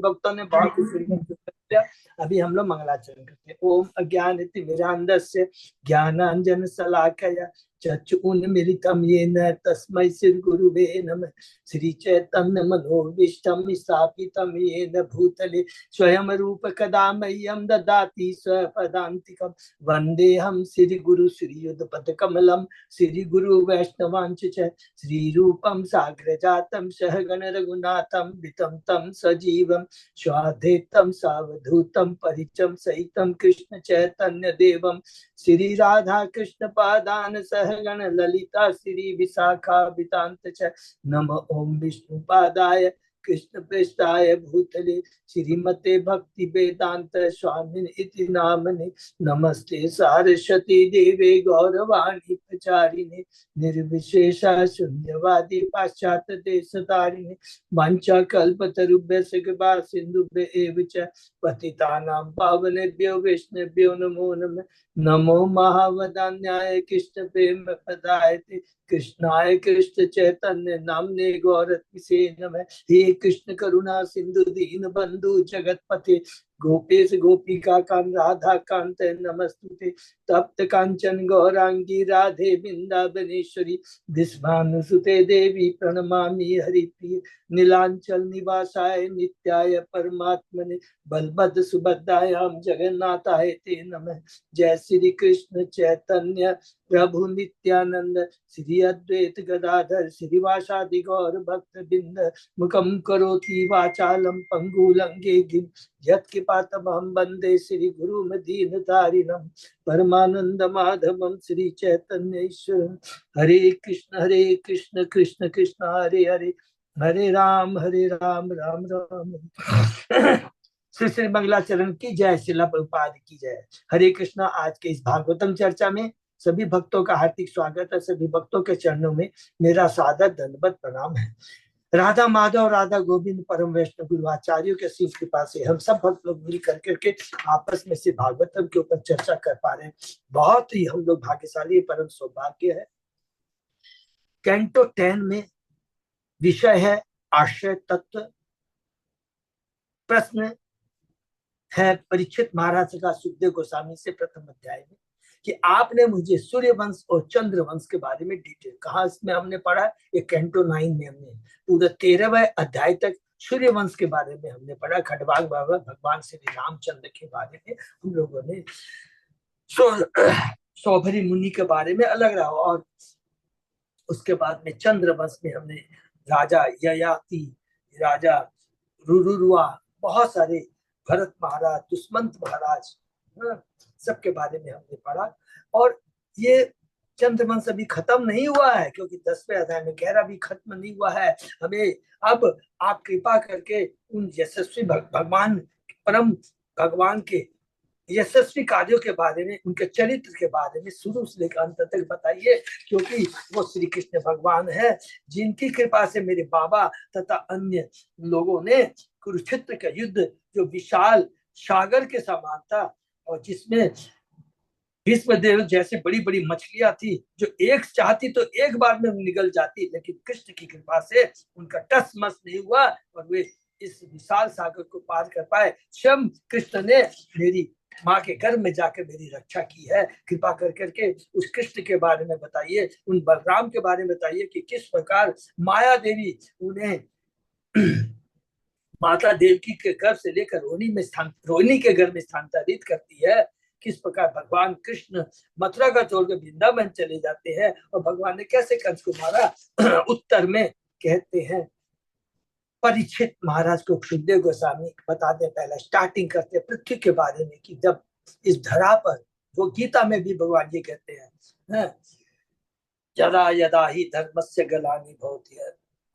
भक्तों ने बहुत दिया। अभी हम लोग मंगलाचरण करते हैं। ओम अज्ञानतिमिरान्धस्य ज्ञानांजन शलाकया चक्षुरुन्मीलितं येन तस्मै श्री गुरुवे नमः। श्री चैतन्य मनोभीष्टं स्थापितं येन भूतले स्वयं रूप कदा मह्यं ददाति स्वपदान्तिकं। वन्देऽहं श्री गुरु श्रीयुतपदकमलं श्री गुरु वैष्णवांच श्री रूपं साग्रजातं सहगण रघुनाथं वितं तं सजीवं स्वाद्वैतं सावधूतं परिचं सहितं कृष्ण चैतन्य देवं श्री राधा कृष्ण पादान सहगण ललिता श्री विशाखान्वितांत च। नमः ओम विष्णु पादाय कृष्ण पृष्ठाय भूतले श्रीमते भक्ति वेदांत स्वामिन इति नामने। नमस्ते सारस्वती देवे गौरवाणी प्रचारिणे निर्विशेषा शून्यवादी पाश्चात्य देशतारिणे। वाञ्छा कल्पतरुभ्यश्च कृपा सिन्धुभ्य एव च पतितानां पावनेभ्यो वैष्णवेभ्यो नमो नमः। नमो महावदान्याय कृष्ण प्रेम प्रदायते कृष्णाय कृष्ण चैतन्य नामने गौरतिसे नमः। हे कृष्ण करुणा सिंधु दीन बंधु जगतपते गोपेश गोपिका कांत राधा कांत नमस्तुते। तप्त कांचन गौरांगी राधे वृंदावनेश्वरी विश्वानुसुते देवी प्रणमामि हरिप्रिय। नीलांचल निवासाय नित्याय परमात्मने बलभद्र सुभद्रायां जगन्नाथाय ते नमः। जय श्री कृष्ण चैतन्य प्रभु नित्यानंद श्री अद्वैत गदाधर श्रीवासादि गौर भक्त बिंद मुखम करोति वाचालम पंगुलंगे गिम यत्कृपातमहं वंदे श्री गुरु दीनतारिणं परमानंद माधवम श्री चैतन्य ईश्वर। हरे कृष्ण कृष्ण कृष्ण हरे हरे हरे राम राम राम श्री श्री मंगलाचरण की जय। श्रील प्रभुपाद की जय। हरे कृष्णा। आज के इस भागवतम चर्चा में सभी भक्तों का हार्दिक स्वागत है। सभी भक्तों के चरणों में मेरा सादर दंडवत प्रणाम है। राधा माधव राधा गोविंद परम वैष्णव गुरु आचार्यों के शील कृपा से हम सब भक्त लोग मिल करके आपस में से भागवतम के ऊपर चर्चा कर पा रहे हैं। बहुत ही हम लोग भाग्यशाली, परम सौभाग्य है। कैंटो 10 में विषय है आश्रय तत्व। प्रश्न है परीक्षित महाराज का सुखदेव गोस्वामी से प्रथम अध्याय में कि आपने मुझे सूर्य वंश और चंद्र वंश के बारे में डिटेल कहा। इसमें हमने पढ़ा ये कैंटो 9 में हमने पूरा 13वें अध्याय तक सूर्य वंश के बारे में हमने पढ़ा। खडवाग बाबा भगवान श्री रामचंद्र के बारे में हम लोगों ने सौभरी मुनि के बारे में अलग रहा। और उसके बाद में चंद्र वंश में हमने राजा ययाति, राजा रुरुआ, बहुत सारे भरत महाराज, दुष्मंत महाराज, सबके बारे में हमने पढ़ा। और ये चंद्रवंश अभी खत्म नहीं हुआ है, क्योंकि 10वें अध्याय में कह रहा भी खत्म नहीं हुआ है। हमें अब आप कृपा करके उन यशस्वी भगवान, परम भगवान के यशस्वी कार्यों के बारे में, उनके चरित्र के बारे में शुरू से लेकर अंत तक बताइए, क्योंकि वो श्री कृष्ण भगवान है जिनकी कृपा से मेरे बाबा तथा अन्य लोगों ने कुरुक्षेत्र का युद्ध, जो विशाल सागर के समान था और जिसमें भीष्मदेव जैसे बड़ी बड़ी मछलियां थी जो एक चाहती तो एक बार में निगल जाती, लेकिन कृष्ण की कृपा से उनका टस मस नहीं हुआ और वे इस विशाल सागर को पार कर पाए। स्वयं कृष्ण ने मेरी माँ के गर्भ में जाकर मेरी रक्षा की है। कृपा कर करके उस कृष्ण के बारे में बताइए, उन बलराम के बारे में बताइए कि किस प्रकार माया देवी उन्हें माता देवकी के गर्भ से लेकर रोहिणी के गर्भ में स्थानांतरित करती है। किस प्रकार भगवान कृष्ण मथुरा का छोड़कर वृंदावन चले जाते हैं और भगवान ने कैसे कंस को मारा। उत्तर में कहते हैं परीक्षित महाराज को सुखदेव गोस्वामी बताते, पहले स्टार्टिंग करते पृथ्वी के बारे में कि जब इस धरा पर, वो गीता में भी भगवान ये कहते हैं, यदा यदा ही धर्मस्य ग्लानिर्भवति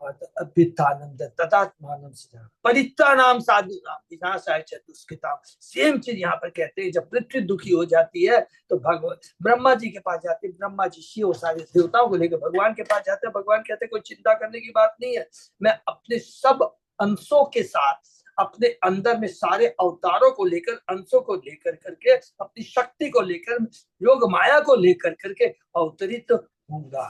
भवति अभ्युत्थानं तदात्मानं सृजामि परित्राणाय साधूनां विनाशाय च दुष्कृताम्। सेम चीज यहाँ पर कहते हैं। जब पृथ्वी दुखी हो जाती है तो भगवान ब्रह्मा जी के पास जाते, ब्रह्मा जी शिव सारे देवताओं को लेकर भगवान के पास जाते हैं। भगवान कहते हैं कोई चिंता करने की बात नहीं है, मैं अपने सब अंशों के साथ, अपने अंदर में सारे अवतारों को लेकर, अंशों को लेकर करके, अपनी शक्ति को लेकर, योग माया को लेकर करके अवतरित होगा,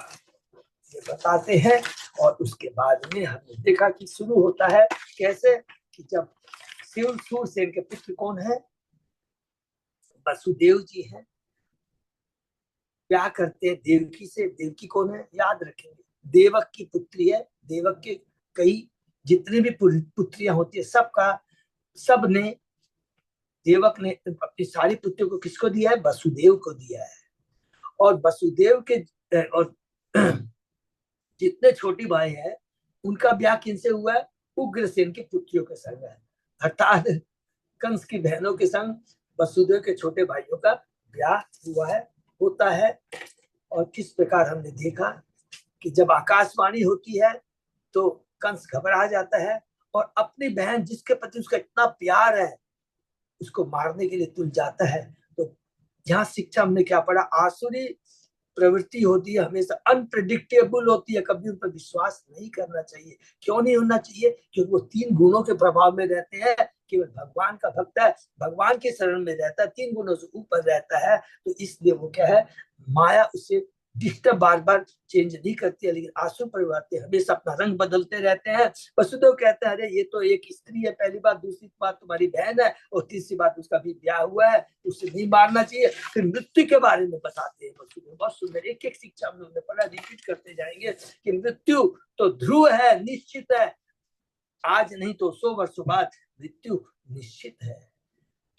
ये बताते हैं। और उसके बाद में हमने देखा कि शुरू होता है कैसे कि जब सूरसेन के पुत्र कौन है? वसुदेव जी हैं। क्या करते हैं देवकी से? देवकी कौन है? याद रखेंगे, देवक की पुत्री है। देवक के कई जितनी भी पुत्रियां होती है सबका, सब ने, देवक ने अपनी सारी पुत्रियों को किसको दिया है? वसुदेव को दिया है। और वसुदेव के और जितने छोटी भाई है उनका ब्याह किनसे हुआ है? उग्रसेन की पुत्रियों के संग है, अर्थात कंस की बहनों के संग वसुदेव के छोटे भाइयों का ब्याह हुआ है, होता है। और किस प्रकार हमने देखा कि जब आकाशवाणी होती है तो कंस घबरा जाता है और अपनी बहन जिसके प्रति उसका इतना प्यार है उसको मारने के लिए तुल जाता है। तो यहाँ शिक्षा हमने क्या पढ़ा? आसुरी प्रवृत्ति होती है, हमेशा अनप्रिडिक्टेबल होती है, कभी उन पर विश्वास नहीं करना चाहिए। क्यों नहीं होना चाहिए? क्योंकि वो 3 गुणों के प्रभाव में रहते हैं। केवल भगवान का भक्त है, भगवान के शरण में रहता है, 3 गुणों से ऊपर रहता है, तो इसलिए वो क्या है, माया उसे डिस्टर्ब बार बार चेंज नहीं करती है। लेकिन आंसू परिवर्तन हमेशा अपना रंग बदलते रहते हैं। वसुदेव कहते हैं अरे ये तो एक स्त्री है, पहली बात, दूसरी बात तुम्हारी बहन है, और तीसरी बात उसका भी ब्याह हुआ है, उसे नहीं मारना चाहिए। फिर मृत्यु के बारे में बताते हैं वसुदेव, बहुत सुंदर एक एक शिक्षा हम लोगों ने पढ़ा, रिपीट करते जाएंगे कि मृत्यु तो ध्रुव है, निश्चित है, आज नहीं तो 100 वर्षों बाद मृत्यु निश्चित है।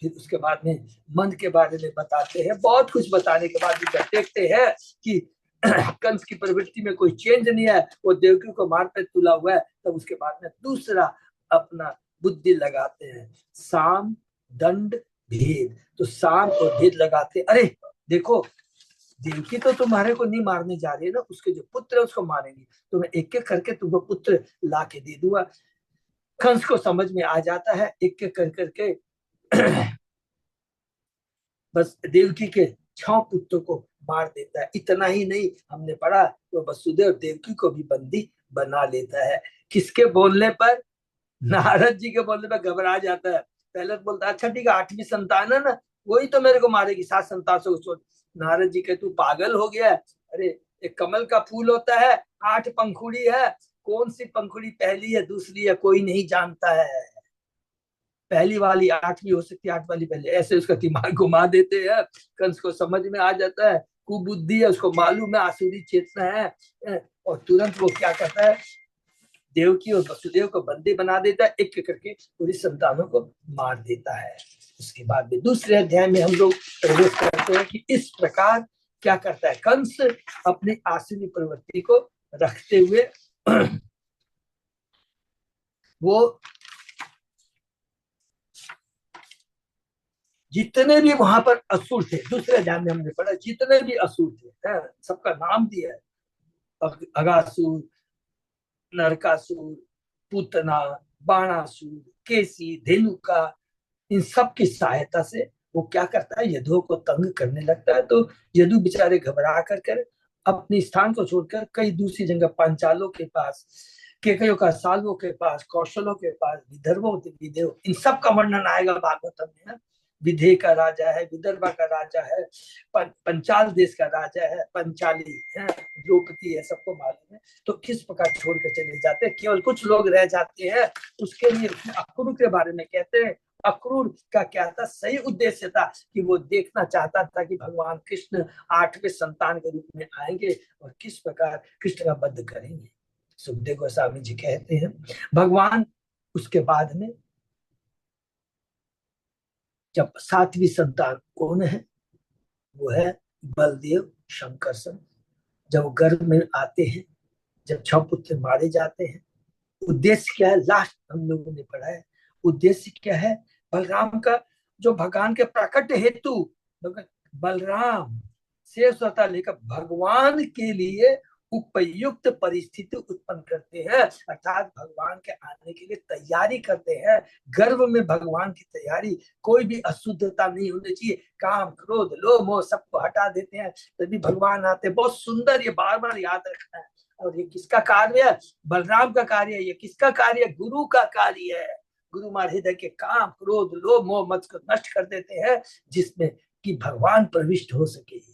फिर उसके बाद में मन के बारे में बताते हैं। बहुत कुछ बताने के बाद देखते हैं कि कंस की प्रवृत्ति में कोई चेंज नहीं है, वो देवकी को मार पे तुला हुआ है। तब उसके बाद में दूसरा अपना बुद्धि लगाते हैं, साम दंड भेद। तो साम और भेद लगाते, अरे देखो देवकी तो तुम्हारे को नहीं मारने जा रही है ना, उसके जो पुत्र है उसको मारेंगे, तो मैं एक एक करके तुमको पुत्र ला के दे दूंगा। कंस को समझ में आ जाता है, एक एक कर करके बस देवकी के 6 पुत्रों को मार देता है। इतना ही नहीं, हमने पढ़ा तो वसुदेव देवकी को भी बंदी बना लेता है। किसके बोलने पर? नारद जी के बोलने पर घबरा जाता है। पहले तो बोलता है अच्छा ठीक है, 8वीं संतान है ना, वही तो मेरे को मारेगी, 7 संतान से छोड़। नारद जी के तू पागल हो गया है? अरे एक कमल का फूल होता है, 8 पंखुड़ी है, कौन सी पंखुड़ी पहली है दूसरी है कोई नहीं जानता है, पहली वाली 8वीं हो सकती है, 8 वाली पहले, ऐसे उसका दिमाग घुमा देते हैं। कंस को समझ में आ जाता है, कुबुद्धि है, उसको मालूम है आसुरी चेतना है, और तुरंत वो क्या करता है, देवकी और वसुदेव को बंदी बना देता है, एक एक करके पूरी संतानों को मार देता है। उसके बाद में दूसरे अध्याय में हम लोग प्रवेश करते हैं कि इस प्रकार क्या करता है कंस अपनी आसुरी प्रवृत्ति को रखते हुए वो जितने भी वहां पर असुर थे, दूसरे अध्याय में हमने पढ़ा, जितने भी असुर थे सबका नाम दिया है, अगासुर, नरकासुर, पूतना, बाणासुर, केसी, धेनुका, इन सब की सहायता से वो क्या करता है, यदु को तंग करने लगता है। तो यदु बेचारे घबरा कर अपने स्थान को छोड़कर कई दूसरी जगह, पांचालों के पास, केकयों का सालों के पास, कौशलों के पास, विदर्भों विदेव, इन सब का वर्णन आएगा भागवतम में। विधेय का राजा है, विदर्भा का राजा है, पंचाल देश का राजा है, पंचाली है, द्रौपदी है, सबको मालूम है। तो किस प्रकार छोड़कर चले जाते हैं, केवल कुछ लोग रह जाते हैं। उसके लिए अक्रूर के बारे में कहते हैं, अक्रूर का क्या था, सही उद्देश्य था कि वो देखना चाहता था कि भगवान कृष्ण 8वें संतान के रूप में आएंगे और किस प्रकार कृष्ण का वध करेंगे। सुखदेव गोस्वामी जी कहते हैं भगवान उसके बाद में जब 7वीं संतान कौन है, वो है बलदेव शंकरसन। जब गर्भ में आते हैं, जब 6 पुत्र मारे जाते हैं, उद्देश्य क्या है, लास्ट हम लोगों ने पढ़ा है, उद्देश्य क्या है, बलराम का जो भगवान के प्रकट हेतु, बलराम से स्वतः लेकर भगवान के लिए उपयुक्त परिस्थिति उत्पन्न करते हैं, अर्थात भगवान के आने के लिए तैयारी करते हैं। गर्भ में भगवान की तैयारी, कोई भी अशुद्धता नहीं होनी चाहिए, काम क्रोध लोभ मोह सबको हटा देते हैं, तभी भगवान आते हैं। बहुत सुंदर, ये बार बार याद रखना है। और ये किसका कार्य है? बलराम का कार्य है। ये किसका कार्य है? गुरु का कार्य है। गुरु मार हृदय के काम क्रोध लोभ मोह मत को नष्ट कर देते हैं, जिसमें कि भगवान प्रविष्ट हो सके।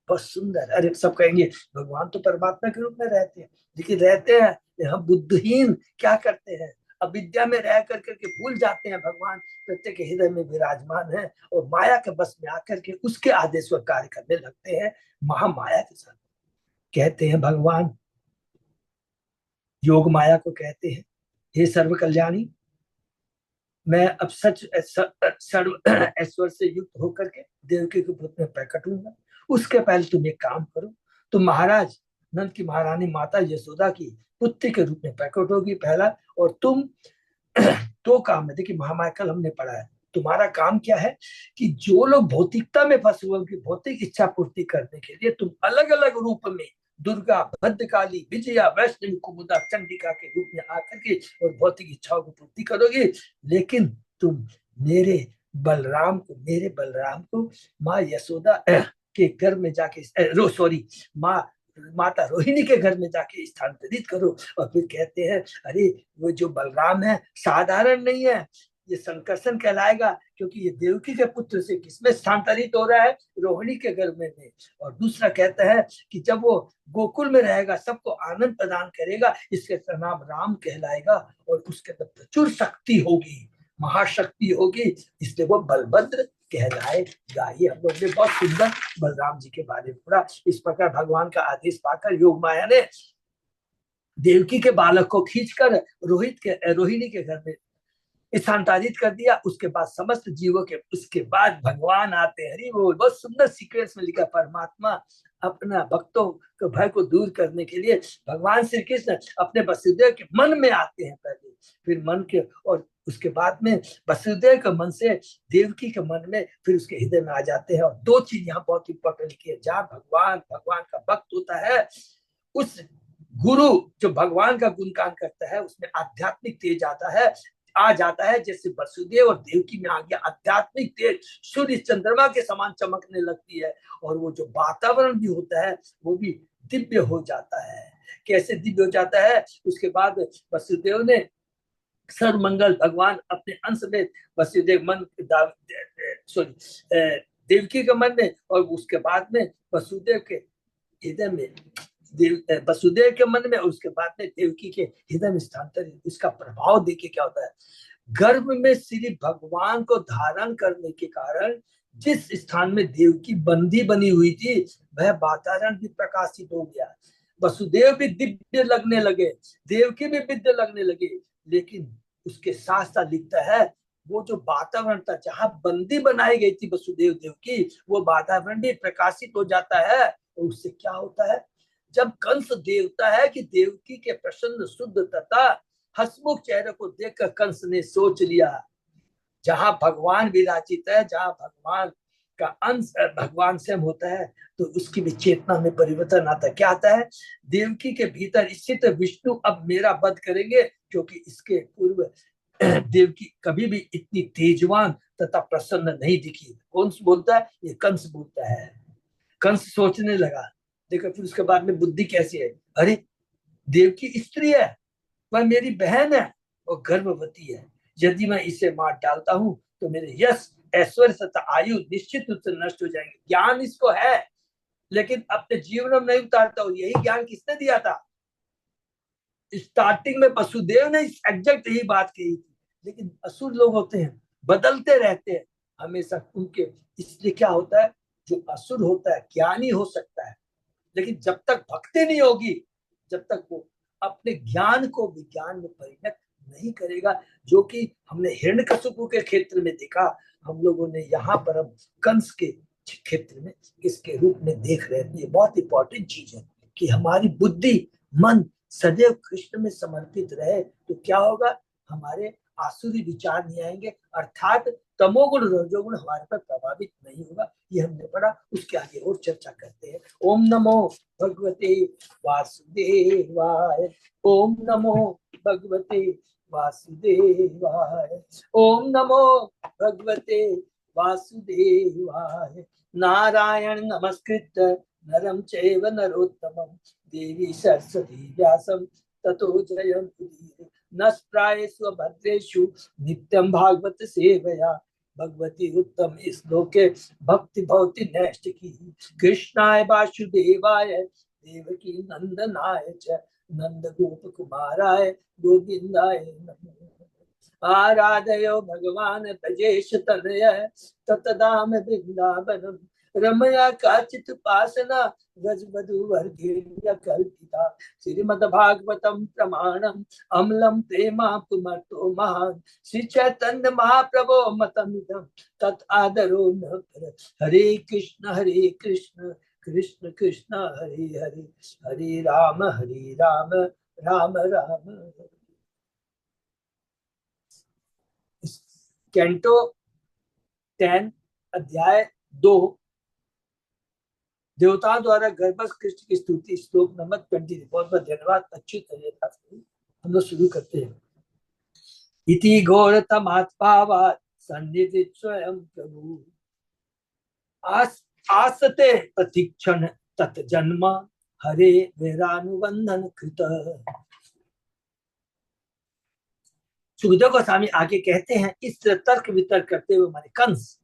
बहुत सुंदर। अरे सब कहेंगे भगवान तो परमात्मा के रूप में रहते हैं, लेकिन रहते हैं हम बुद्धहीन क्या करते हैं, अविद्या में रह करके भूल जाते हैं भगवान प्रत्येक हृदय में विराजमान है और माया के बस में आकर के उसके आदेश पर कार्य करने लगते हैं। महामाया के साथ कहते हैं भगवान, योग माया को कहते हैं, हे सर्व कल्याणी, मैं अब सच सर्व ऐश्वर्य से युक्त होकर के देवकी के रूप में प्रकट हूंगा। उसके पहले तुम एक काम करो, तुम महाराज नंद की महारानी माता यशोदा की पुत्री के रूप में प्रकट होगी पहला, और तुम दो काम है। देखिए महामाया कल हमने पढ़ा है, तुम्हारा काम क्या है कि जो लोग भौतिकता में फंसे हुए उनकी भौतिक इच्छा पूर्ति करने के लिए तुम अलग अलग रूप में दुर्गा, भद्रकाली, विजया, वैष्णवी, कुमुदा, चंडिका के रूप में आकर के और भौतिक इच्छाओं को पूर्ति करोगे। लेकिन तुम मेरे बलराम को माँ यशोदा के घर में जाके माता रोहिणी के घर में जाके स्थानांतरित करो। और फिर कहते हैं अरे वो जो बलराम है साधारण नहीं है, ये संकर्षण कहलाएगा, क्योंकि ये देवकी के पुत्र से किसमें स्थानांतरित हो रहा है, रोहिणी के घर में। और दूसरा कहता है कि जब वो गोकुल में रहेगा सबको आनंद प्रदान करेगा, इसके नाम राम कहलाएगा और उसके अंदर प्रचुर शक्ति होगी, महाशक्ति होगी, इसलिए वो बलभद्र कहलाएगा। ये हम लोग ने बहुत सुंदर बलराम जी के बारे में पढ़ा। इस प्रकार भगवान का आदेश पाकर योग माया ने देवकी के बालक को खींचकर रोहिणी के घर में स्थानांतरित कर दिया। उसके बाद समस्त जीवों के, उसके बाद भगवान आते हैं। हरि बोल। बहुत सुंदर सीक्वेंस में लिखा, परमात्मा अपना भक्तों के भय को दूर करने के लिए भगवान श्री कृष्ण अपने वसुदेव के मन में आते हैं पहले, फिर मन के, और उसके बाद में वसुदेव के मन से देवकी के मन में, फिर उसके हृदय में आ जाते हैं। और दो चीज यहाँ बहुत इंपॉर्टेंट लिखी है, जहाँ भगवान का भक्त होता है, उस गुरु जो भगवान का गुणगान करता है उसमें आध्यात्मिक तेज आ जाता है। जैसे वसुदेव और देवकी में आ गया आध्यात्मिक तेज, सूर्य चंद्रमा के समान चमकने लगती है, और वो जो वातावरण भी होता है वो भी दिव्य हो जाता है। कैसे दिव्य हो जाता है, उसके बाद वसुदेव ने सर्वमंगल भगवान अपने अंश में वसुदेव मन देवकी के मन में, और उसके बाद में वसुदेव के हृदय में, वसुदेव के मन में, उसके बाद में देवकी के हृदय में स्थानांतरित। इसका प्रभाव देखिए क्या होता है, गर्भ में श्री भगवान को धारण करने के कारण जिस स्थान में देवकी बंदी बनी हुई थी वह वातावरण भी प्रकाशित हो गया। वसुदेव भी दिव्य लगने लगे, देवकी भी दिव्य लगने लगे। लेकिन उसके साथ साथ लिखता है वो जो वातावरण था जहां बंदी बनाई गई थी वसुदेव देवकी, वो वातावरण भी प्रकाशित हो जाता है। और उससे क्या होता है, जब कंस देवता है कि देवकी के प्रसन्न शुद्ध तथा हसमुख चेहरे को देखकर कंस ने सोच लिया जहां भगवान विराजित है, जहां भगवान का अंश भगवान स्वयं होता है, तो उसकी भी चेतना में परिवर्तन आता है। क्या आता है, देवकी के भीतर स्थित विष्णु अब मेरा वध करेंगे, क्योंकि इसके पूर्व देवकी कभी भी इतनी तेजवान तथा प्रसन्न नहीं दिखी। कौन बोलता है, ये कंस बोलता है। कंस सोचने लगा, देखो फिर उसके बाद में बुद्धि कैसी है, अरे देवकी स्त्री है, वह मेरी बहन है और गर्भवती है, यदि मैं इसे मार डालता हूं तो मेरे यश, ऐश्वर्य तथा आयु निश्चित रूप से नष्ट हो जाएंगे। ज्ञान इसको है लेकिन अपने जीवन में नहीं उतारता हूं। यही ज्ञान किसने दिया था, स्टार्टिंग में वसुदेव ने एग्जैक्ट यही बात कही थी। लेकिन असुर लोग होते हैं, बदलते रहते हैं हमेशा उनके। इसलिए क्या होता है, जो असुर होता है ज्ञानी हो सकता है, लेकिन जब तक भक्ति नहीं होगी, जब तक वो अपने ज्ञान को विज्ञान में परिणत नहीं करेगा, जो कि हमने हिरण्यकशिपु के क्षेत्र में देखा, हम लोगों ने यहाँ पर हम कंस के क्षेत्र में इसके रूप में देख रहे हैं। ये बहुत इंपॉर्टेंट चीज है कि हमारी बुद्धि मन सदैव कृष्ण में समर्पित रहे, तो क्या होगा, हमारे आसुरी विचार नहीं आएंगे, अर्थात तमोगुण रजोगुण हमारे पर प्रभावित नहीं होगा। ये हमने पढ़ा, उसके आगे और चर्चा करते हैं। ओम नमो भगवते वासुदेवाय, ओम नमो भगवते वासुदेवाय, ओम नमो भगवते वासुदेवाय। नारायण नमस्कृत नरं चैव नरोत्तमं देवी सरस्वती व्यासं ततो जयमुदीरये। नष्प्रायेषु भद्रेषु नित्यं भागवत सेवया भगवती उत्तम श्लोके भक्ति भवति नैष्टिकी। कृष्णाय वासुदेवाय देवकी नंदनाय च नंद गोप कुमाराय गोविंदाय नमः। आराधयो भगवान ब्रजेश तनय ततदाम वृंदावनम रमया काचित उपासना गजबधु वर्गीय कल्पिता श्रीमद्भागवतम प्रमाणम अम्लम प्रेमा पुमर्तो महान श्री चैतन्य महाप्रभो मतमिदं तत् आदरो न पर। हरे कृष्ण कृष्ण कृष्ण हरे हरे हरे राम राम राम। कैंटो 10 अध्याय 2 देवताओं द्वारा गर्भस्थ कृष्ण की स्तुति श्लोक नंबर 20। बहुत बहुत धन्यवाद। अच्छी तरह हम लोग शुरू करते हैं। इति घोरतमात्भावात् सन्निधि स्वयं प्रभु आसते प्रतीक्षण तत् जन्म हरे वीरानुबंधन कृत। सुखदेव गोस्वामी आगे कहते हैं, इस तर्क वितर्क करते हुए हमारे कंस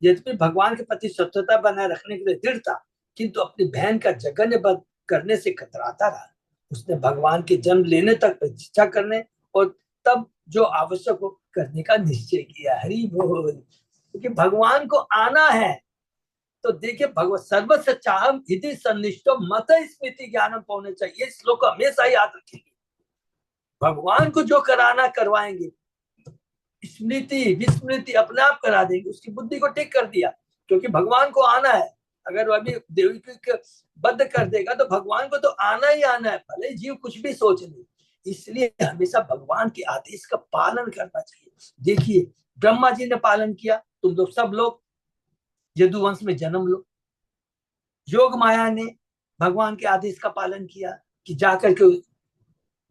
यद्यपि भगवान के प्रति स्वच्छता बनाए रखने के लिए दृढ़ था, किंतु अपनी बहन का जघन्य वध करने से कतराता रहा। उसने भगवान के जन्म लेने तक प्रतीक्षा करने और तब जो आवश्यक हो करने का निश्चय किया। हरि बोल। क्योंकि भगवान को आना है तो देखिए, भगवत सर्वस्य चाहम इति सन्निष्ठो मत स्मृति ज्ञानम पाने चाहिए। श्लोक हमेशा याद रखेंगे। भगवान को जो कराना करवाएंगे, स्मृति विस्मृति अपने आप करा देंगे। उसकी बुद्धि को ठीक कर दिया, क्योंकि भगवान को आना है। अगर वह अभी देवी को बद्ध कर देगा तो भगवान को तो आना ही आना है, भले जीव कुछ भी सोच ले। इसलिए हमेशा भगवान के आदेश का पालन करना चाहिए। देखिए, ब्रह्मा जी ने पालन किया, तुम लोग सब लोग यदुवंश में जन्म लो। योग माया ने भगवान के आदेश का पालन किया कि जाकर के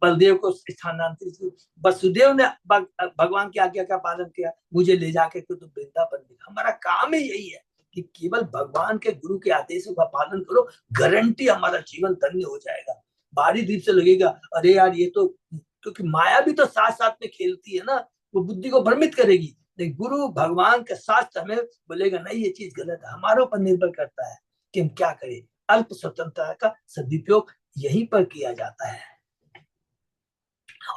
बलदेव को स्थानांतरित। वसुदेव ने भगवान की आज्ञा का पालन किया, मुझे ले जाकर के तुम वृंदावन में। हमारा काम ही यही है कि केवल भगवान के गुरु के आदेशों का पालन करो, गारंटी हमारा जीवन धन्य हो जाएगा। बाहरी दीप से लगेगा अरे यार ये तो, क्योंकि माया भी तो साथ साथ में खेलती है ना, वो बुद्धि को भ्रमित करेगी। लेकिन गुरु भगवान का शास्त्र हमें बोलेगा नहीं ये चीज गलत है। हमारे ऊपर निर्भर करता है कि हम क्या करें। अल्प स्वतंत्रता का सदुपयोग यहीं पर किया जाता है।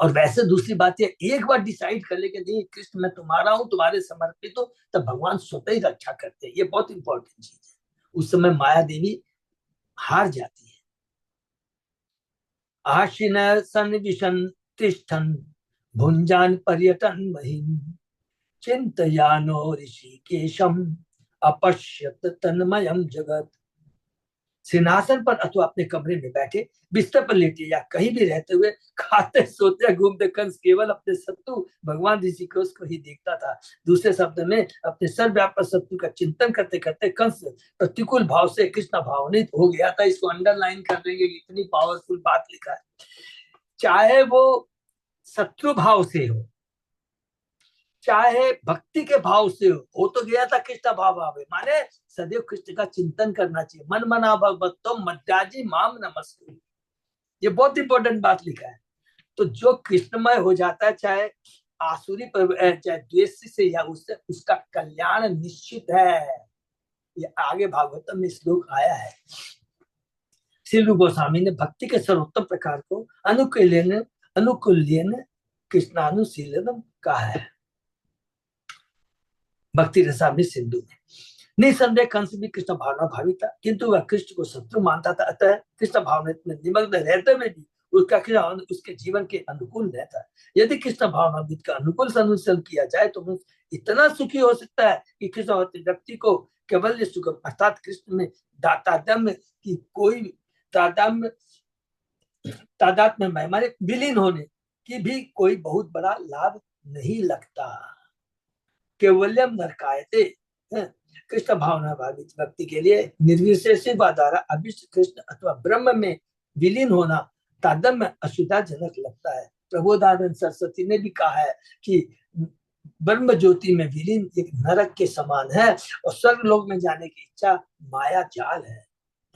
और वैसे दूसरी बात है, एक बार डिसाइड कर ले कि नहीं कृष्ण मैं तुम्हारा हूं, तुम्हारे समर्पित हो, तब भगवान स्वतः ही रक्षा करते हैं। ये बहुत इंपॉर्टेंट चीज है। उस समय माया देवी हार जाती है। आशिन सन विशन तिष्ठन भुंजान पर्यटन महिम चिंतयानो ऋषिकेशम अपश्यत तन्मयम जगत। सिंहासन पर अथवा अपने कमरे में बैठे, बिस्तर पर लेटे या कहीं भी रहते हुए, खाते सोते घूमते कंस केवल अपने शत्रु भगवान ऋषिकेश को ही देखता था। दूसरे शब्द में अपने सर्वव्यापक शत्रु का चिंतन करते करते कंस प्रतिकूल भाव से कृष्ण भावनित हो गया था। इसको अंडरलाइन कर देंगे, इतनी पावरफुल बात लिखा है। चाहे वो शत्रु भाव से हो, चाहे भक्ति के भाव से हो तो गया था कृष्ण भाव भावे, माने सदैव कृष्ण का चिंतन करना चाहिए। मन मना भगवतो मध्याजी माम नमस्ते। ये बहुत इंपॉर्टेंट बात लिखा है। तो जो कृष्णमय हो जाता है, चाहे आसुरी पर चाहे द्वेष से या उससे, उसका कल्याण निश्चित है। ये आगे भागवतम में श्लोक आया है। श्री रूप गोस्वामी ने भक्ति के सर्वोत्तम प्रकार को अनुकूल्यन कृष्णानुशीलनम कहा है भक्ति रसामृत सिंधु में। निसंदेह कंस भी कृष्ण भावना भावी था, किंतु वह कृष्ण को शत्रु मानता था। अतः कृष्ण भावना में निमग्न रहते हुए भी उसका क्रिया उसके जीवन के अनुकूल रहता है। यदि कृष्ण भावना का अनुकूल अनुसरण किया जाए तो वह इतना सुखी हो सकता है कि कृष्ण व्यक्ति को केवल सुख अर्थात कृष्ण में तादात्म्य की कोई तादात्म्य में हमारे विलीन होने की भी कोई बहुत बड़ा लाभ नहीं लगता। केवल्यम नरकायते, कृष्ण भावना भावित व्यक्ति के लिए निर्विशेष द्वारा अभिष्ट कृष्ण अथवा ब्रह्म में विलीन होना तादम्य असुविधाजनक लगता है। प्रबोधानंद सरस्वती ने भी कहा है कि ब्रह्म ज्योति में विलीन एक नरक के समान है और स्वर्ग लोक में जाने की इच्छा माया जाल है।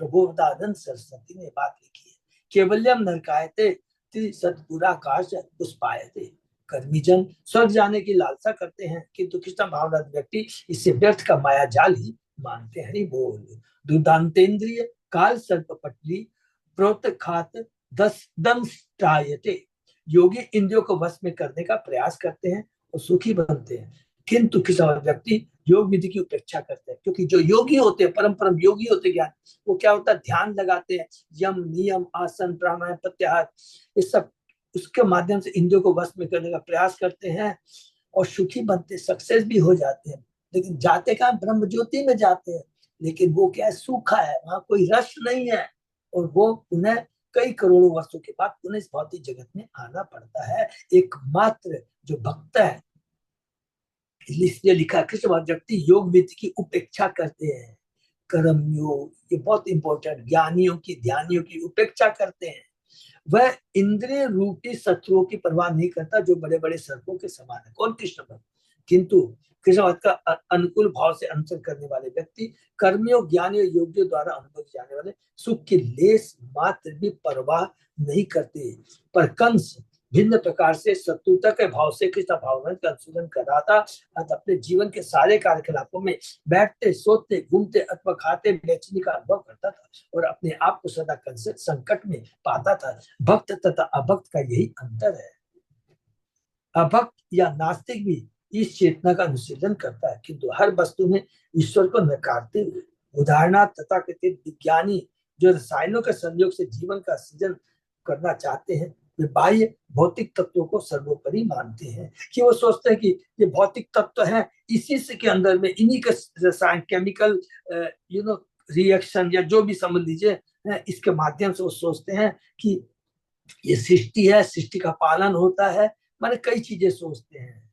प्रबोधानंद सरस्वती ने बात लिखी है। केवल्यम नरकायते सतपुराकाश पुष्पायते। कर्मीजन स्वर्ग जाने की लालसा करते हैं, किंतु कृष्ण भावना व्यक्ति इससे व्यर्थ का माया जाल ही मानते हैं। बोल दुर्दांतेन्द्रिय काल सर्प पटली प्रोत खात दंष्ट्रायते, योगी इंद्रियों को वश में करने का प्रयास करते हैं और सुखी बनते हैं। किंतु किसी व्यक्ति योग विधि की उपेक्षा करते हैं, क्योंकि जो योगी होते हैं, परम परम योगी होते ज्ञान, वो क्या होता है, ध्यान लगाते हैं, यम नियम आसन प्राणायाम प्रत्याहार, इस सब उसके माध्यम से इंद्रियों को वश में करने का प्रयास करते हैं और सुखी बनते, सक्सेस भी हो जाते हैं। लेकिन जाते कहाँ, ब्रह्म ज्योति में जाते हैं, लेकिन वो क्या है, सूखा है, वहां कोई रस नहीं है, और वो उन्हें कई करोड़ों वर्षों के बाद पुनः इस भौतिक जगत में आना पड़ता है। एकमात्र जो भक्त है, इसलिए लिखा कृष्ण व्यक्ति योग विधि की उपेक्षा करते हैं, कर्म योग, ये बहुत इंपॉर्टेंट, ज्ञानियों की ध्यानियों की उपेक्षा करते हैं। वह इंद्रिय रूपी शत्रुओं की परवाह नहीं करता, जो बड़े बड़े सर्पों के समान है। कौन? कृष्ण भक्त। किंतु कृष्ण भक्त का अनुकूल भाव से अनुसरण करने वाले व्यक्ति कर्मियों, ज्ञानियों, योगियों द्वारा अनुभव जाने वाले सुख की लेस मात्र भी परवाह नहीं करते। पर कंस भिन्न प्रकार से शत्रुता के भाव से कृष्ण भावना का अनुसरण कर रहा था, अतः अपने जीवन के सारे कार्यकलापों में बैठते, सोते, घूमते अथवा खाते बेचैनी का अनुभव करता था और अपने आप को सदा संकट में पाता था। भक्त तथा अभक्त का यही अंतर है। अभक्त या नास्तिक भी इस चेतना का अनुशीलन करता है, किंतु हर वस्तु में ईश्वर को नकारते हुए। उदाहरणार्थ तथाकथित विज्ञानी जो रसायनों के संयोग से जीवन का सृजन करना चाहते हैं, वे बाह्य भौतिक तत्वों को सर्वोपरि मानते हैं, कि वो सोचते हैं कि ये भौतिक तत्व है, इसी से के अंदर में इन्हीं के रसायन, केमिकल रिएक्शन या जो भी समझ लीजिए, इसके माध्यम से वो सोचते हैं कि ये सृष्टि है, सृष्टि का पालन होता है, माने कई चीजें सोचते हैं।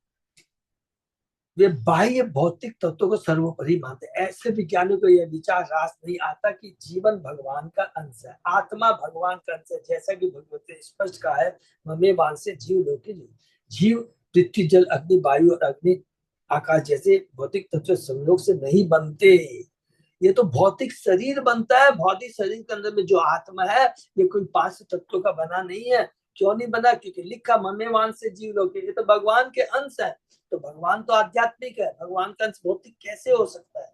वे बाह्य भौतिक तत्वों को सर्वोपरि मानते हैं। ऐसे विज्ञानियों को यह विचार रास नहीं आता कि जीवन भगवान का अंश है, आत्मा भगवान का अंश है, जैसा कि भगवत ने स्पष्ट कहा है, ममे वान से जीव लोके जीव पृथ्वी जल अग्नि वायु और अग्नि आकाश जैसे भौतिक तत्व संयोग से नहीं बनते। ये तो भौतिक शरीर बनता है, भौतिक शरीर के अंदर में जो आत्मा है, ये कोई 5 तत्वों का बना नहीं है। क्यों नहीं बना? क्योंकि लिखा ममेवान से जीव लोग, ये तो भगवान के अंश है। तो भगवान तो आध्यात्मिक है, भगवान का अंश भौतिक कैसे हो सकता है?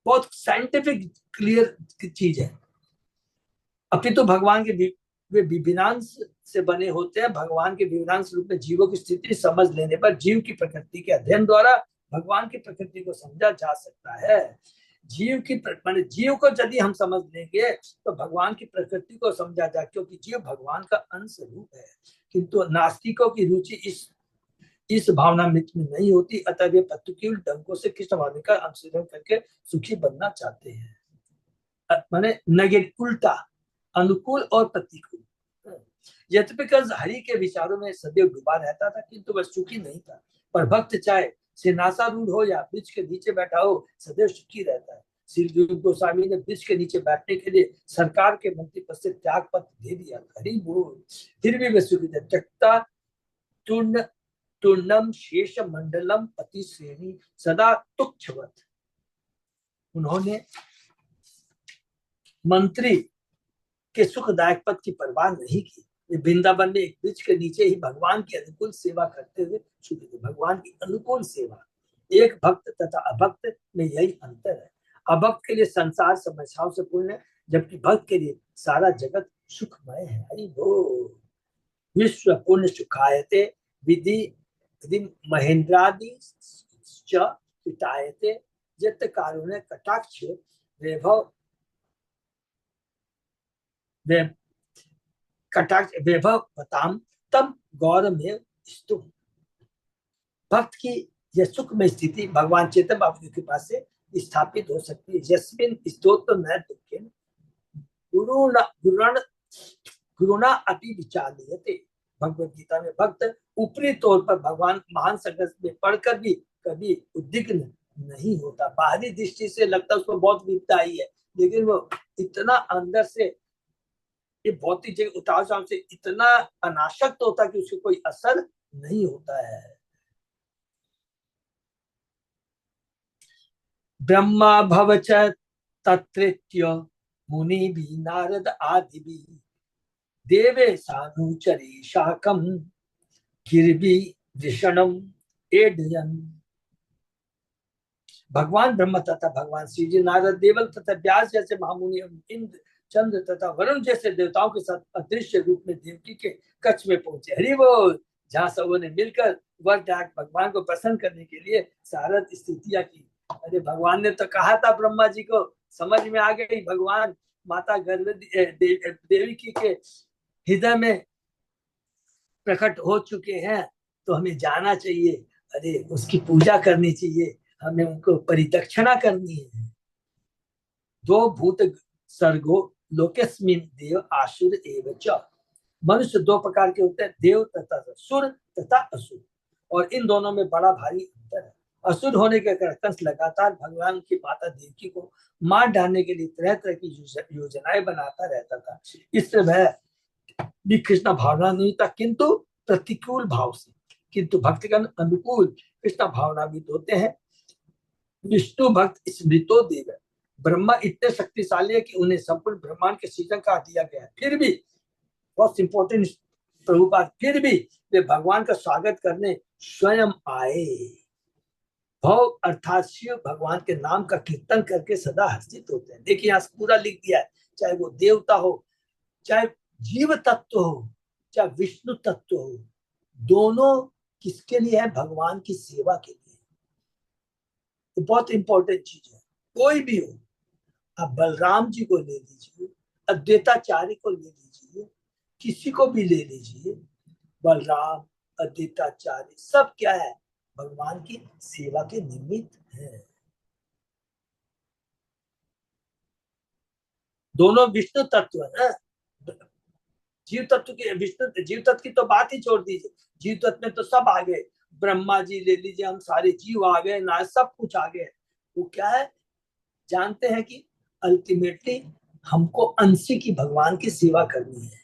बहुत साइंटिफिक क्लियर चीज है। अभी तो भगवान के वे विभिन्नांश से बने होते हैं। भगवान के विभिन्नांश रूप में जीवों की स्थिति समझ लेने पर जीव की प्रकृति के अध्ययन द्वारा भगवान की प्रकृति को समझा जा सकता है। जीव की माने जीव को यदि हम समझ लेंगे तो भगवान की प्रकृति को समझा जाए, क्योंकि जीव भगवान का अंश रूप है। किंतु नास्तिकों की रुचि इस भावना में नहीं होती, अतः वे प्रतिकूल ढंगों से कृष्ण भावना का अनुसरण करके सुखी बनना चाहते हैं। माने नेगेटिव, उल्टा, अनुकूल और प्रतिकूल। यद्यपि हरि के विचारों में सदैव डूबा रहता था, किंतु वह सुखी नहीं था। पर भक्त चाहे सिंहासनारूढ़ हो या वृक्ष के नीचे बैठा हो, सदैव सुखी रहता है। श्री गुरु गोस्वामी ने वृक्ष के नीचे बैठने के लिए सरकार के मंत्री पद से त्याग पत्र दे दिया, हरि बोल, फिर भी वे सुखी थे। त्यक्ता तूर्णम शेष मंडलम पति श्रेणी सदा तुच्छवत। उन्होंने मंत्री के सुखदायक पद की परवाह नहीं की। वृंदावन में एक वृक्ष के नीचे ही भगवान की अनुकूल सेवा करते हुए सुखी थे। भगवान की अनुकूल सेवा, एक भक्त तथा अभक्त में यही अंतर है। अभक्त के लिए संसार समस्याओं से पूर्ण है, जबकि भक्त के लिए सारा जगत सुखमय है। हरि बोल। विश्व पूर्ण सुखायते विधि महेंद्रादि चितायते यत कारुण्य कटाक्ष वैभव कटाक्ष वैभव बताम तम गौरव में स्तु। भक्त की यह सुख में स्थिति भगवान चेतन बाबू की कृपा से स्थापित हो सकती है। यस्मिन स्तोत्र न दुखेन गुरुणा अपि विचार्यते। भगवत गीता में भक्त ऊपरी तौर पर भगवान महान संघर्ष में पढ़कर भी कभी उद्विग्न नहीं होता। बाहरी दृष्टि से लगता है उसको बहुत विपदा आई है, लेकिन वो इतना अंदर से ये भौतिक जगह उतार चढ़ाव से इतना अनासक्त होता है कि उसको कोई असर नहीं होता है। ब्रह्मा भवच तत्रेत्य मुनि भी नारद आदि भी देवे सानुचरी शाकम गिरवी वृषणम एडयन। भगवान ब्रह्म तथा भगवान श्री जी, नारद, देवल तथा व्यास जैसे महामुनि इंद्र चंद्र तथा वरुण जैसे देवताओं के साथ अदृश्य रूप में देवकी के कक्ष में पहुंचे। हरि बोल। जहाँ सबों ने मिलकर वर त्याग भगवान को प्रसन्न करने के लिए सारद स्तुतियां की। अरे भगवान ने तो कहा था ब्रह्मा जी को, समझ में आ गई, भगवान माता देवकी के हृदय में प्रकट हो चुके हैं, तो हमें जाना चाहिए, अरे उसकी पूजा करनी चाहिए, हमें उनको परिदक्षिणा करनी है। दो भूत सर्गो लोकेस्मिन देव आसुर एवच। मनुष्य दो प्रकार के होते हैं, देव तथा सुर तथा असुर, और इन दोनों में बड़ा भारी अंतर है। असुर होने के कारण कंस लगातार भगवान की माता देवकी को मार डालने के लिए तरह तरह की योजनाएं बनाता रहता था। इससे वह भी कृष्ण भावना नहीं था, किंतु प्रतिकूल भाव से, किंतु भक्तगण अनुकूल कृष्ण भावना भी होते हैं। विष्णु भक्त स्मृतो देव है। ब्रह्मा इतने शक्तिशाली है कि उन्हें संपूर्ण ब्रह्मांड के सृजन का दिया गया है, फिर भी बहुत इंपॉर्टेंट प्रभुपाद, फिर भी वे भगवान का स्वागत करने स्वयं आए। भव अर्थात शिव भगवान के नाम का कीर्तन करके सदा हर्षित होते हैं। देखिए यहाँ पूरा लिख दिया है, चाहे वो देवता हो, चाहे जीव तत्व हो, चाहे विष्णु तत्व हो, दोनों किसके लिए है? भगवान की सेवा के लिए। तो बहुत इंपॉर्टेंट चीज है। कोई भी हो, आप बलराम जी को ले लीजिए, अद्वैताचार्य को ले लीजिए, किसी को भी ले लीजिए, बलराम अद्वैताचार्य सब क्या है? भगवान की सेवा के निमित्त है। दोनों विष्णु तत्व है। जीव तत्व की, विष्णु जीव तत्व की तो बात ही छोड़ दीजिए, जीव तत्व में तो सब आ गए, ब्रह्मा जी ले लीजिए, हम सारे जीव आ गए ना, सब कुछ आ गए। वो क्या है? जानते हैं कि अल्टीमेटली हमको अंशी की भगवान की सेवा करनी है।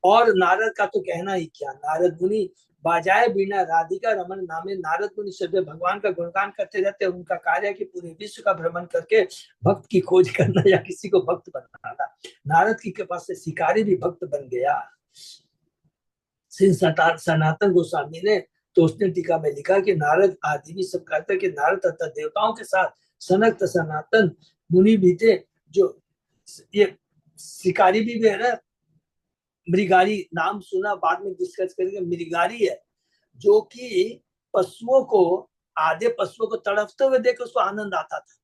और नारद का तो कहना ही क्या, नारद मुनि बाजाए बीना राधिका रमन नामे, नारद मुनि सदैव भगवान का गुणगान करते रहते हैं। उनका कार्य है कि पूरे विश्व का भ्रमण करके भक्त की खोज करना या किसी को भक्त बनाना। नारद की कृपा से शिकारी भी भक्त बन गया। सनातन गोस्वामी ने तो उसने टीका में लिखा कि नारद आदि भी सब कहते हैं कि नारद तथा देवताओं के साथ सनक सनातन मुनि भी थे। जो ये शिकारी भी है ना, मृगारी नाम सुना, बाद में डिस्कस करेंगे। मृगारी है जो कि पशुओं को, आधे पशुओं को तड़पते हुए देख उसको आनंद आता था।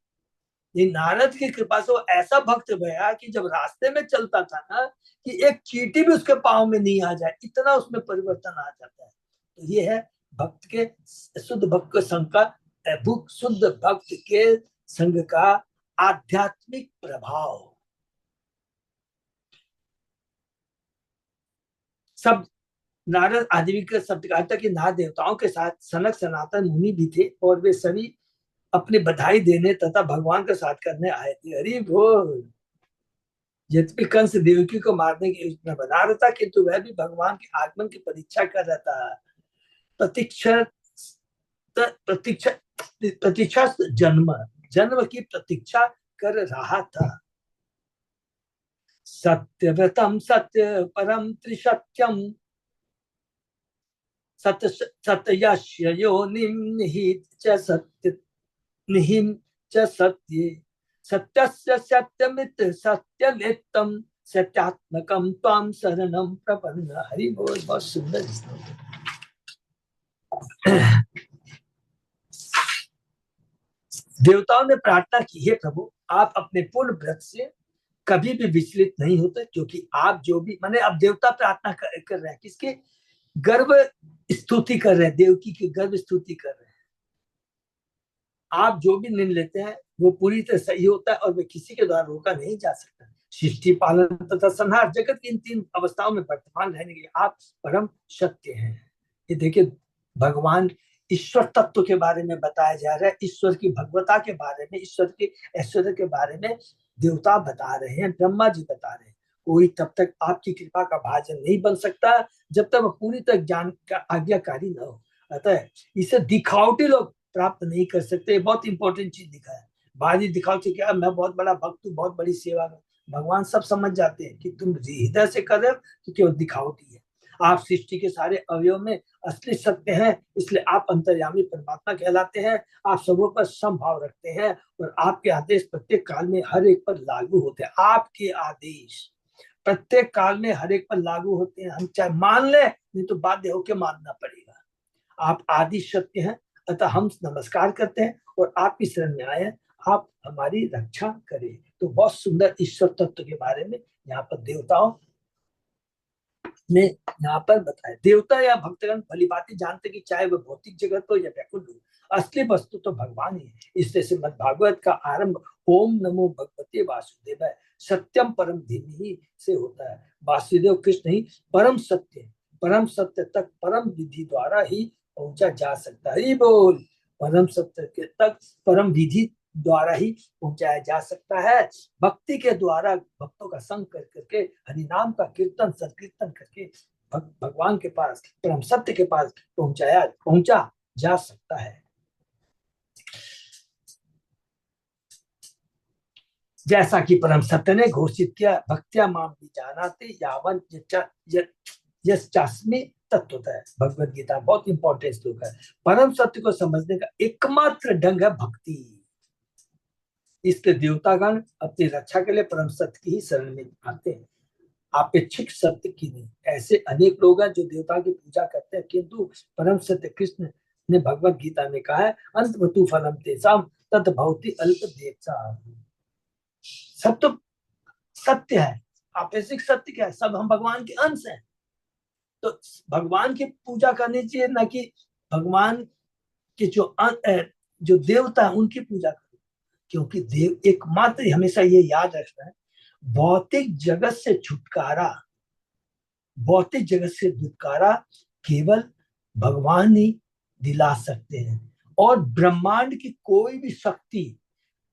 ये नारद की कृपा से वो ऐसा भक्त भया कि जब रास्ते में चलता था ना, कि एक चींटी भी उसके पाँव में नहीं आ जाए, इतना उसमें परिवर्तन आ जाता है। तो ये है भक्त के, शुद्ध भक्त के संग का, शुद्ध भक्त के संग का आध्यात्मिक प्रभाव। सब नारद आदि के शब्द कहा था कि नारद देवताओं के साथ सनक सनातन मुनि भी थे, और वे सभी अपनी बधाई देने तथा भगवान का साथ करने आए थे। हरि बोल। यद्यपि कंस देवकी को मारने की योजना बना रहा था, किंतु वह भी भगवान के आगमन की प्रतीक्षा कर रहा था। प्रतीक्षा प्रतीक्षा प्रतीक्षा जन्म जन्म की प्रतीक्षा कर रहा था। सत्यव्रतम सत्य परम त्रिसत्यम सत्य सत्ययस्य योनिम निहित च सत्य निहिम च सत्ये सत्यस्य सत्यमित सत्यनित्यम सत्यात्मकम त्वाम शरणम प्रपन्न। हरि बोल। बहुत सुंदर श्लोक। देवताओं ने प्रार्थना की, हे प्रभु आप अपने पूर्ण व्रत से कभी भी विचलित नहीं होते, क्योंकि आप जो भी, माने अब देवता प्रार्थना कर रहे हैं, किसके? गर्भ स्तुति कर रहे हैं, देवकी की गर्भ स्तुति कर रहे हैं। आप जो भी निर्णय लेते हैं वो पूरी तरह सही होता है, और वे किसी के द्वारा रोका नहीं जा सकता। सृष्टि पालन तथा संहार जगत की इन तीन अवस्थाओं में वर्तमान रहने के लिए आप परम सत्य हैं। ये देखिए, भगवान ईश्वर तत्व के बारे में बताया जा रहा है, ईश्वर की भगवता के बारे में, ईश्वर के ऐश्वर्य के बारे में देवता बता रहे हैं, ब्रह्मा जी बता रहे हैं। कोई तब तक आपकी कृपा का भाजन नहीं बन सकता जब तक वह पूरी तरह ज्ञान का आज्ञाकारी न हो। अतः इसे दिखावटी लोग प्राप्त नहीं कर सकते। बहुत इंपॉर्टेंट चीज दिखा है। बाहरी दिखावटी क्या, मैं बहुत बड़ा भक्त हूँ, बहुत बड़ी सेवा में, भगवान सब समझ जाते हैं कि तुम हृदय से कर रहे हो, तो केवल दिखावटी है। आप सृष्टि के सारे अवयव में असली सत्य हैं, इसलिए आप अंतर्यामी परमात्मा कहलाते हैं। आप सबों पर समभाव रखते हैं और आपके आदेश प्रत्येक काल में हर एक पर लागू होते हैं। आपके आदेश प्रत्येक काल में हर एक पर लागू होते हैं। हम चाहे मान ले, नहीं तो बाध्य होकर मानना पड़ेगा। आप आदि सत्य हैं, अतः हम नमस्कार करते हैं और आपकी शरण में आए हैं। आप हमारी रक्षा करें। तो बहुत सुंदर ईश्वर तत्व के बारे में यहाँ पर देवताओं ने यहाँ पर बताया। देवता या भक्तगण भली भांति जानते कि चाहे वह भौतिक जगत हो या व्याकुल हो, असली वस्तु तो भगवान ही है। इसलिए श्रीमद् भागवत का आरंभ ओम नमो भगवते वासुदेवाय सत्यम परम धीमहि से होता है। वासुदेव कृष्ण ही परम सत्य, परम सत्य तक परम विधि द्वारा ही पहुंचा जा सकता है। बोल, परम सत्य के तक परम विधि द्वारा ही पहुंचाया जा सकता है। भक्ति के द्वारा भक्तों का संग कर करके हरिनाम का कीर्तन संकीर्तन करके भगवान के पास, परम सत्य के पास पहुंचा जा सकता है। जैसा कि परम सत्य ने घोषित किया, भक्त्या माम भी जानाते यावन यस्चास्मि तत्वतः है। भगवद गीता बहुत इंपॉर्टेंट श्लोक है। परम सत्य को समझने का एकमात्र ढंग है भक्ति। इसके देवतागण अपनी रक्षा के लिए परम सत्य की ही शरण में आते हैं, आपेक्षिक सत्य की नहीं। ऐसे अनेक लोग हैं जो देवता की पूजा करते हैं, किंतु परम सत्य कृष्ण ने भगवत गीता में कहा है, अंतवतु फलम तेषाम तत् भवति अल्पदेशा। सब तो सत्य है, आपेक्षिक सत्य क्या है? सब हम भगवान के अंश हैं। तो भगवान की पूजा करनी चाहिए, ना कि भगवान के जो देवता है उनकी पूजा करो। क्योंकि देव एकमात्र, हमेशा ये याद रखना है, भौतिक जगत से छुटकारा, भौतिक जगत से छुटकारा केवल भगवान ही दिला सकते हैं। और ब्रह्मांड की कोई भी शक्ति,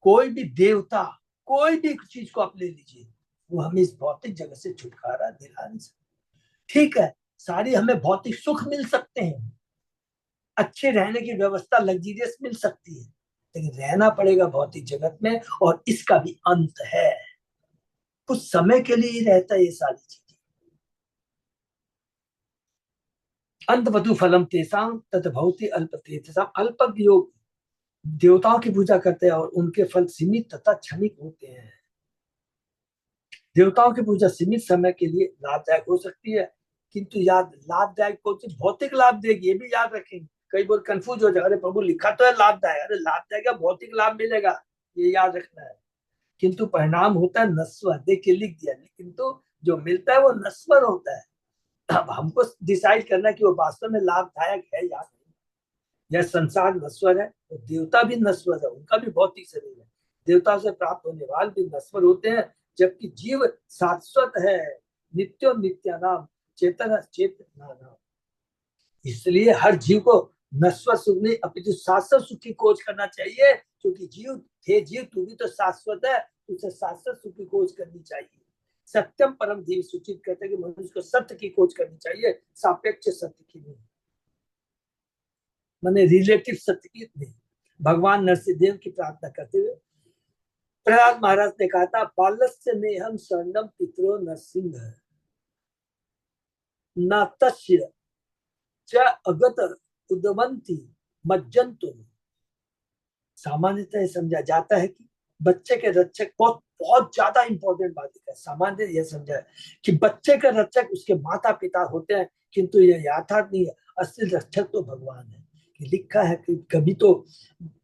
कोई भी देवता, कोई भी चीज को आप ले लीजिए, वो हमें इस भौतिक जगत से छुटकारा दिला नहीं सकते। ठीक है, सारी हमें भौतिक सुख मिल सकते हैं, अच्छे रहने की व्यवस्था लग्जरियस मिल सकती है, लेकिन रहना पड़ेगा भौतिक जगत में, और इसका भी अंत है। कुछ समय के लिए ही रहता है ये सारी चीजें। अंतवतु फलम तेषाम तत् भवति अल्पतेषाम। अल्प योग देवताओं की पूजा करते हैं और उनके फल सीमित तथा क्षणिक होते हैं। देवताओं की पूजा सीमित समय के लिए लाभदायक हो सकती है, किंतु याद लाभदायक को भौतिक लाभ देगी, ये भी याद रखेंगे। कई बार कंफ्यूज हो जाए, अरे प्रभु लिखा तो है लाभदायक, अरे लाभदायक है, भौतिक लाभ मिलेगा, ये याद रखना है। किंतु परिणाम होता है नश्वर। देखिए लिख दिया, किंतु जो मिलता है वो नश्वर होता है। अब हमको डिसाइड करना है कि वो वास्तव में लाभदायक है या नहीं। यह संसार नश्वर है, तो देवता भी नश्वर है, उनका भी भौतिक शरीर है। देवता से प्राप्त होने वाले भी नश्वर होते हैं, जबकि जीव शाश्वत है। नित्यो नित्यानाम चेतन चेतनानाम। इसलिए हर जीव को नश्वर सुख नहीं, अपितु शाश्वत सुख की खोज करना चाहिए। क्योंकि जीव, हे जीव, तू भी तो शाश्वत है, तुझे शाश्वत सुख की खोज करनी चाहिए। सत्यम परम धीम सूचित कहते हैं कि मनुष्य को सत्य की खोज करनी चाहिए, सापेक्ष सत्य की नहीं, माने रिलेटिव सत्य की नहीं। भगवान नरसिंहदेव की प्रार्थना करते हुए प्रहलाद महाराज ने कहा था, बालस्य में हम शरणम पितरो नरसिंह न तस्य च अगत उदवंती मज्जंतु। सामान्यतः समझा जाता है कि बच्चे के रक्षक, बहुत बहुत ज्यादा इंपॉर्टेंट बात है। सामान्य यह समझा है कि बच्चे के रक्षक उसके माता पिता होते हैं, किंतु यह यथार्थ नहीं है। असली रक्षक तो भगवान है। कि लिखा है कि कभी तो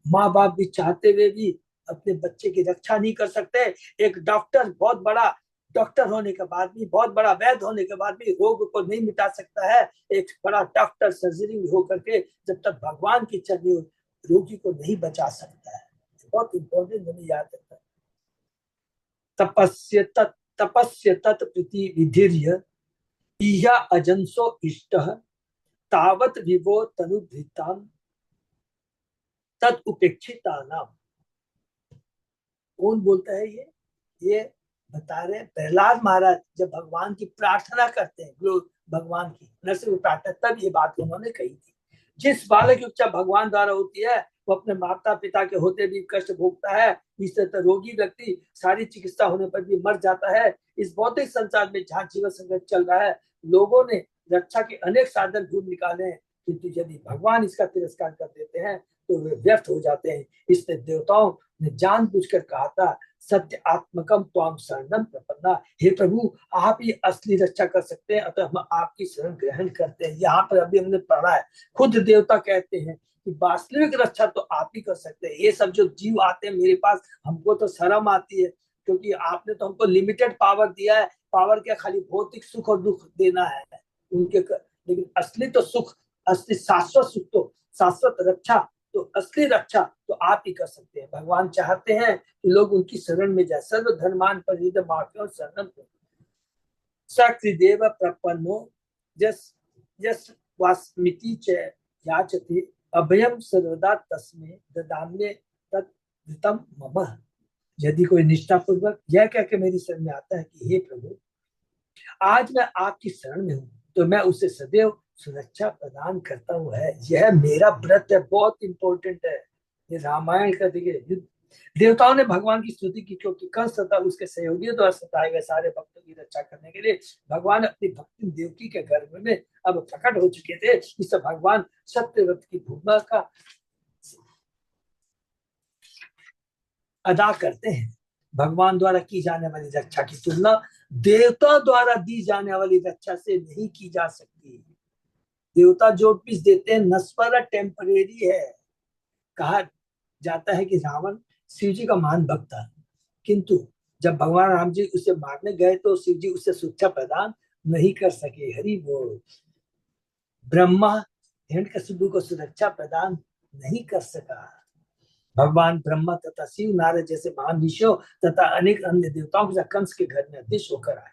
माँ बाप भी चाहते हुए भी अपने बच्चे की रक्षा नहीं कर सकते। एक डॉक्टर, बहुत बड़ा डॉक्टर होने के बाद भी, बहुत बड़ा वैद्य होने के बाद भी रोग को नहीं मिटा सकता है। एक बड़ा डॉक्टर सर्जरी होकर के जब तक भगवान की चलनी रोगी को नहीं बचा सकता है। बहुत इंपॉर्टेंट हमें याद रखना है। तपस्य तत् प्रीति विधिर्य इह अजंसो इष्ट तावत विवो तनुभृताम तत् उपेक्षिता नाम। कौन बोलता है ये बता रहे प्रहलाद महाराज। जब भगवान की प्रार्थना करते हैं, भगवान की नरसिंह प्रार्थना, तब ये बात उन्होंने कही थी। जिस बालक की उपचार भगवान द्वारा होती है, वो अपने माता पिता के होते भी कष्ट भोगता है। इस तरह रोगी व्यक्ति सारी चिकित्सा होने पर भी मर जाता है। इस भौतिक संसार में जहाँ जीवन संघर्ष चल रहा है, लोगों ने रक्षा के अनेक साधन ढूंढ निकाले, किंतु यदि भगवान इसका तिरस्कार कर देते हैं तो वे व्यर्थ हो जाते हैं। इसलिए देवताओं ने जानबूझकर कहा था, सत्य आत्मकम त्वाम शरणम प्रपन्ना, हे प्रभु आप ही असली रक्षा कर सकते हैं, अतः हम आपकी शरण ग्रहण करते हैं। यहाँ पर अभी हमने पढ़ा है, खुद देवता कहते हैं कि वास्तविक रक्षा तो आप ही कर सकते हैं। ये सब जो जीव आते हैं मेरे पास, हमको तो शर्म आती है, क्योंकि आपने तो हमको लिमिटेड पावर दिया है। पावर क्या, खाली भौतिक सुख और दुख देना है उनके लेकिन असली तो सुख, असली शाश्वत सुख, तो शाश्वत रक्षा, तो असली रक्षा तो आप ही कर सकते हैं। भगवान चाहते हैं कि लोग उनकी शरण में जाए। सर्व धर्मान परिहित माख्यो शरणम सकृदेव प्रपन्नो यस यस वास्मिति च याचते अभयम सर्वदा तस्मै ददाम्ये तद्धितम मम। यदि कोई निष्ठा पूर्वक यह कह के मेरी शरण में आता है कि हे प्रभु आज मैं आपकी शरण में हूँ, तो मैं उसे सदैव सुरक्षा प्रदान करता हूँ। है यह मेरा व्रत है, बहुत इंपॉर्टेंट है। ये रामायण का देखिए, देवताओं ने भगवान की स्तुति की, क्योंकि कंस तथा उसके सहयोगियों द्वारा सताए गए सारे भक्तों की रक्षा करने के लिए भगवान अपनी भक्ति देवकी के गर्भ में अब प्रकट हो चुके थे। इस भगवान सत्यव्रत की भूमिका का अदा करते हैं। भगवान द्वारा की जाने वाली रक्षा की तुलना देवता द्वारा दी जाने वाली रक्षा से नहीं की जा सकती। देवता जो पीस देते हैं नस्वर टेम्परेरी है। कहा जाता है कि रावण शिव जी का महान भक्त था, किंतु जब भगवान राम जी उसे मारने गए तो शिव जी उसे सुरक्षा प्रदान नहीं कर सके। हरि बोल। ब्रह्मा हिरण्यकशिपु को सुरक्षा प्रदान नहीं कर सका। भगवान ब्रह्मा तथा शिव नारद जैसे महान ऋषियों तथा अनेक अन्य देवताओं के साथ कंस के घर में अदृश्य होकर आए।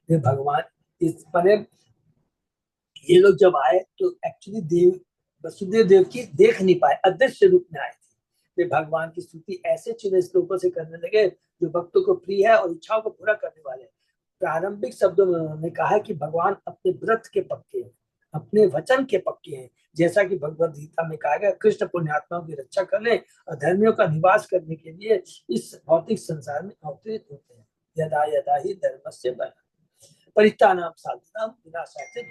वे भगवान इस पर ये लोग जब आए तो एक्चुअली देव वसुदेव देव की देख नहीं पाए, अदृश्य रूप में आए थे। वे भगवान की स्तुति ऐसे चिन्ह श्लोकों से करने लगे जो भक्तों को प्रिय है और इच्छाओं को पूरा करने वाले। प्रारंभिक शब्दों में उन्होंने कहा कि भगवान अपने व्रत के पक्के हैं, अपने वचन के पक्के हैं। जैसा कि भगवद गीता में कहा गया, कृष्ण पुण्यात्माओं की रक्षा करने और धर्मियों का निवास करने के लिए इस भौतिक संसार में अवतरित होते हैं। यदा यदा ही धर्मस्य परित्राणाम साधनाम विनाशाय।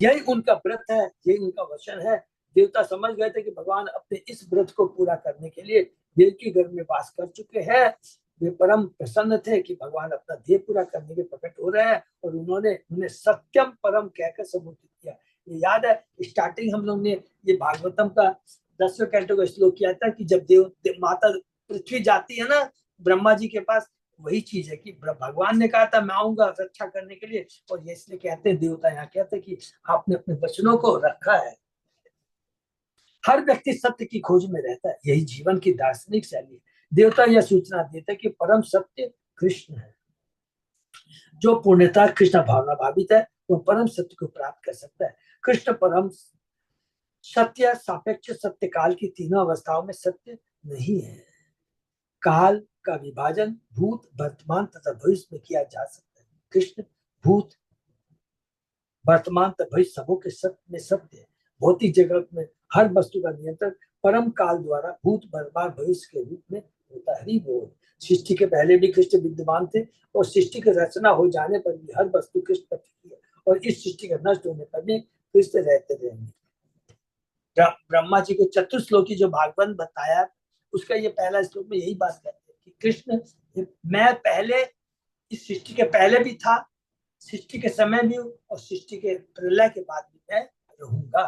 यही उनका व्रत है, यही उनका वचन है। देवता समझ गए थे कि भगवान अपने इस व्रत को पूरा करने के लिए देव के घर में वास कर चुके हैं। वे परम प्रसन्न थे कि भगवान अपना ध्येय पूरा करने के प्रकट हो रहे हैं, और उन्होंने उन्हें सत्यम परम कहकर संबोधित किया। ये याद है स्टार्टिंग हम लोग ने ये भागवतम का 10वें कैंटो का श्लोक किया था कि जब देव माता पृथ्वी जाती है ना ब्रह्मा जी के पास, वही चीज है कि भगवान ने कहा था मैं आऊंगा रक्षा करने के लिए, और ये इसलिए कहते हैं देवता यहाँ कहते हैं कि आपने अपने वचनों को रखा है। हर व्यक्ति सत्य की खोज में रहता है, यही जीवन की दार्शनिक शैली है। देवता यह सूचना देते हैं कि परम सत्य कृष्ण है। जो पूर्णतः कृष्ण भावना भावित है वो परम सत्य को प्राप्त कर सकता है। कृष्ण परम सत्य, सापेक्ष सत्य, काल की तीनों अवस्थाओं में सत्य नहीं है। काल का विभाजन भूत, वर्तमान तथा भविष्य में किया जा सकता है। कृष्ण भूत, वर्तमान तथा भविष्य सबों के सत्य में सत्य है। भौतिक जगत में हर वस्तु का नियंत्रण परम काल द्वारा भूत, वर्तमान, भविष्य के रूप में होता है। बोल। सृष्टि के पहले भी कृष्ण विद्यमान थे, और सृष्टि की रचना हो जाने पर भी हर वस्तु कृष्ण पर टिकी है, और इस सृष्टि का नष्ट होने पर भी कृष्ण रहते रहेंगे। ब्रह्मा जी को चतुर्श्लोकी जो भागवत बताया, उसका ये पहला श्लोक में यही बात कहते हैं कि कृष्ण, मैं पहले इस सृष्टि के पहले भी था, सृष्टि के समय भी हूँ, और सृष्टि के प्रलय के बाद भी मैं रहूंगा।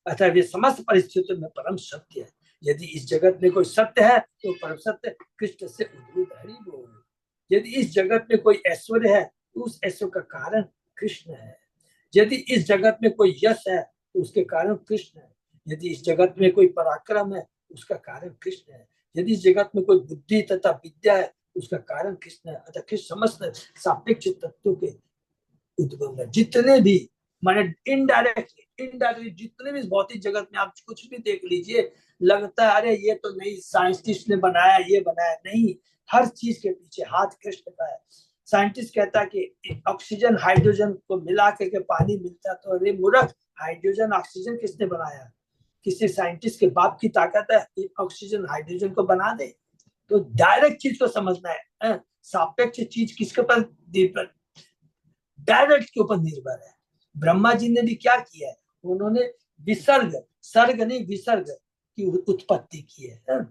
अतः वे समस्त परिस्थितियों में परम सत्य है। यदि इस जगत में कोई सत्य है तो परम सत्य कृष्ण से उद्भूत हरि बोल। यदि इस जगत में कोई ऐश्वर्य है तो उस ऐश्वर्य का कारण कृष्ण है। यदि इस जगत में कोई यश है तो उसके कारण कृष्ण है। यदि इस जगत में कोई पराक्रम है उसका कारण कृष्ण है। यदि इस जगत में कोई बुद्धि तथा विद्या है उसका कारण कृष्ण है। अतः कृष्ण समस्त सापेक्ष तत्वों के उद्भव है। जितने भी माने इनडायरेक्टली जितने भी भौतिक जगत में आप कुछ भी देख लीजिए, लगता है अरे ये तो नहीं साइंटिस्ट ने बनाया, ये बनाया, नहीं, हर चीज के पीछे हाथ कृष्ण का है। साइंटिस्ट कहता है कि ऑक्सीजन हाइड्रोजन को मिला के पानी मिलता है, तो अरे मूर्ख, हाइड्रोजन ऑक्सीजन किसने बनाया? किसी साइंटिस्ट के बाप की ताकत है ऑक्सीजन हाइड्रोजन को बना दे? तो डायरेक्ट चीज को समझना है। सापेक्ष चीज किसके ऊपर, डायरेक्ट के ऊपर निर्भर है। ब्रह्मा जी ने भी क्या किया है, उन्होंने विसर्ग, सर्ग नहीं विसर्ग की उत्पत्ति की है।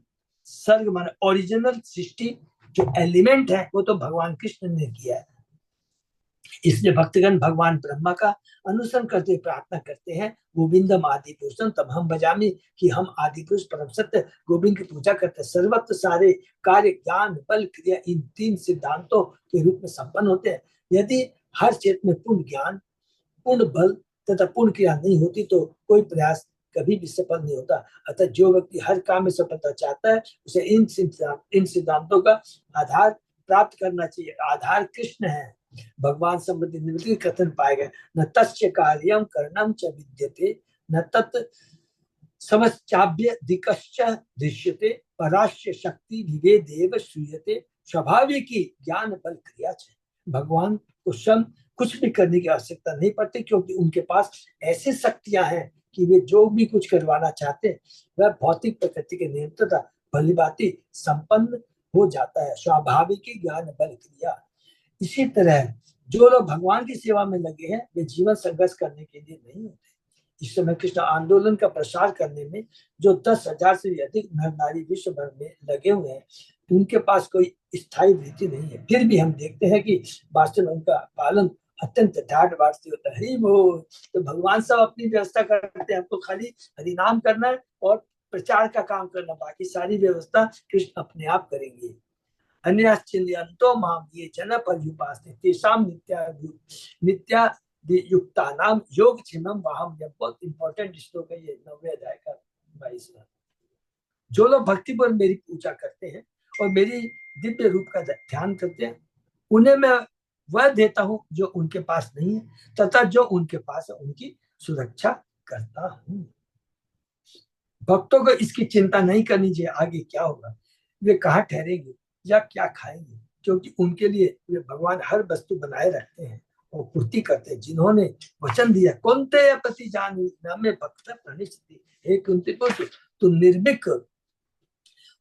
सर्ग माने ओरिजिनल सृष्टि, जो एलिमेंट है वो तो भगवान कृष्ण ने किया है। इसलिए भक्तगण भगवान ब्रह्मा का अनुसरण करते प्रार्थना करते हैं, गोविंदम आदि पुरुषम तब हम बजामी, कि हम आदि पुरुष परम सत्य गोविंद की पूजा करते हैं। सर्वत्र सारे कार्य ज्ञान बल क्रिया इन तीन सिद्धांतों के रूप में संपन्न होते हैं। यदि हर क्षेत्र में पूर्ण ज्ञान, पूर्ण बल तथा पूर्ण क्रिया नहीं होती तो कोई प्रयास कभी भी सफल नहीं होता। अतः जो व्यक्ति हर काम में सफलता चाहता है उसे इन सिद्धांतों का आधार प्राप्त करना चाहिए। आधार कृष्ण है। भगवान संबंधी निम्नलिखित कथन पाए गए, न तस्य कार्यम करणम च विद्यते, न तत् समश्चाभ्य दिकश्च दृश्यते, पराश्य शक्ति विवेदेव श्रूयते, स्वाभाविकी ज्ञान बल क्रिया च। भगवान को स्वयं कुछ भी करने की आवश्यकता नहीं पड़ती, क्योंकि उनके पास ऐसी शक्तियां हैं कि वे जो भी कुछ करवाना चाहते हैं वह भौतिक प्रकृति के नियम तथा भलीभांति संपन्न हो जाता है। स्वाभाविक ज्ञान बल क्रिया। इसी तरह जो लोग भगवान की सेवा में लगे हैं वे जीवन संघर्ष करने के लिए नहीं होते। इस समय कृष्ण आंदोलन का प्रसार करने में जो 10,000 से अधिक नर नारी विश्व भर में लगे हुए हैं, उनके पास कोई स्थायी वृत्ति नहीं है। फिर भी हम देखते हैं कि वास्तव में उनका पालन अत्यंत ठाठ-बाट से होता है। हरि बोल। तो भगवान सब अपनी व्यवस्था करते हैं, हमको खाली हरिनाम करना है और प्रचार का काम करना, बाकी सारी व्यवस्था कृष्ण अपने आप करेंगे। अन्यश्चिन्तयन्तो मां ये जन पर्युपासते तेषां नित्या युक्तानाम योगक्षेमं वहम। यह बहुत इंपॉर्टेंट श्लोक है, ये 9वें अध्याय का 22वां। जो लोग भक्ति पर मेरी पूजा करते हैं और मेरी दिव्य रूप का ध्यान करते हैं, उन्हें मैं वह देता हूं जो उनके पास नहीं है, तथा जो उनके पास है उनकी सुरक्षा करता हूं। भक्तों को इसकी चिंता नहीं करनी चाहिए आगे क्या होगा, वे कहाँ ठहरेंगे या क्या खाएंगे, क्योंकि उनके लिए वे भगवान हर वस्तु बनाए रखते हैं और पूर्ति करते हैं। जिन्होंने वचन दिया कौन्तेय प्रति जानी नामे भक्त प्रणिष्ठति, हे कुंती पुत्र तू निर्भीक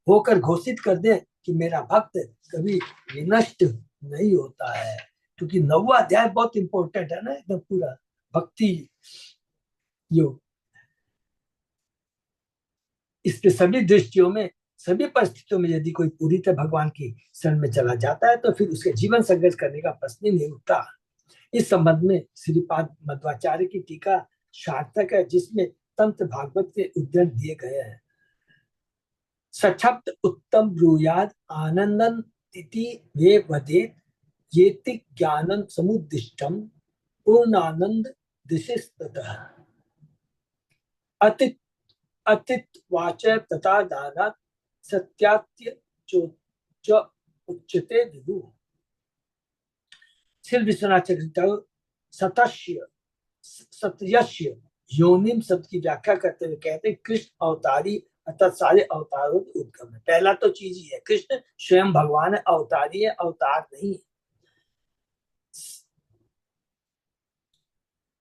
होकर घोषित कर दे कि मेरा भक्त कभी विनष्ट नहीं होता है। क्योंकि 9वां अध्याय बहुत इंपॉर्टेंट है ना, एकदम पूरा भक्ति योग। इसके सभी दृष्टियों में, सभी परिस्थितियों में यदि कोई पूरी तरह भगवान की शरण में चला जाता है तो फिर उसके जीवन संघर्ष करने का प्रश्न ही नहीं उठता। इस संबंध में श्रीपाद मध्वाचार्य की टीका सार्थक है, जिसमें तंत्र भागवत के उद्धरण दिए गए हैं। सक्षप्त उत्तम ब्रूयाद आनंदन तिथि वे वदेत येति ज्ञानं समुद्दिष्टम पूर्णानंद दिशिस्ततः अति अतित वाच तथा दानात् सत्यात्य च उच्यते विदु। श्री विश्वनाथ चक्रवर्ती सतस्य सत्यस्य योनिम शब्द की व्याख्या करते हुए कहते हैं कृष्ण अवतारी अर्थात सारे अवतारों के उद्गम है। पहला तो चीज ही है, कृष्ण स्वयं भगवान है, अवतारी है, अवतार नहीं है।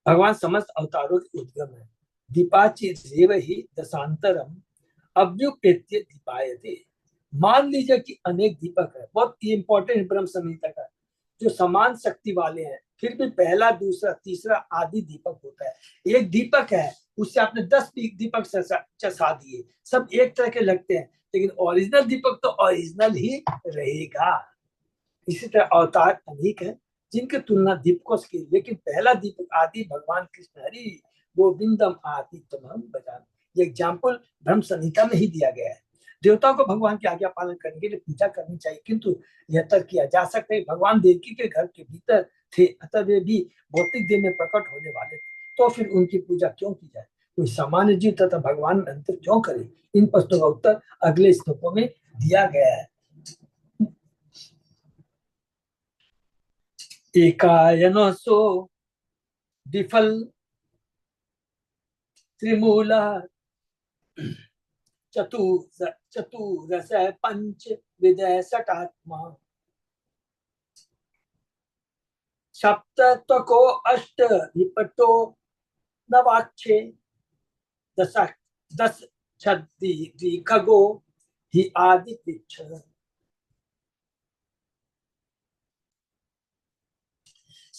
भगवान समस्त अवतारों के उद्गम है। दीपाचिरेव ही दशांतरम अव्युपेत्य दीपायते। मान लीजिए कि अनेक दीपक है, बहुत इंपॉर्टेंट ब्रह्म संहिता का, जो समान शक्ति वाले हैं, फिर भी पहला दूसरा तीसरा आदि दीपक होता है। एक दीपक है उससे आपने 10 दीपक चसा दिए, सब एक तरह के लगते हैं, लेकिन ओरिजिनल दीपक तो ओरिजिनल ही रहेगा। इसी तरह अवतार अनेक है जिनकी तुलना दीपकों से की, लेकिन पहला दीपक आदि भगवान कृष्ण हरि गोविंदम आदि तमहम बजान। ये एग्जाम्पल ब्रह्म संहिता में ही दिया गया है। देवताओं को भगवान की आज्ञा पालन करने के लिए पूजा करनी चाहिए, किंतु यह तर्क किया जा सकता है भगवान देवकी के घर के भीतर थे, अतः वे भी भौतिक देह में प्रकट होने वाले थे, तो फिर उनकी पूजा क्यों की जाए। कोई सामान्य जीव तथा भगवान में अंतर क्यों करे। इन प्रश्नों का उत्तर अगले श्लोकों में दिया गया है। एकायनो सो विफल त्रिमूला चतुरस पंच विदय सटात्मा सप्तको अष्ट विपटो नवाक्षे दस छद्दी खगो ही आदि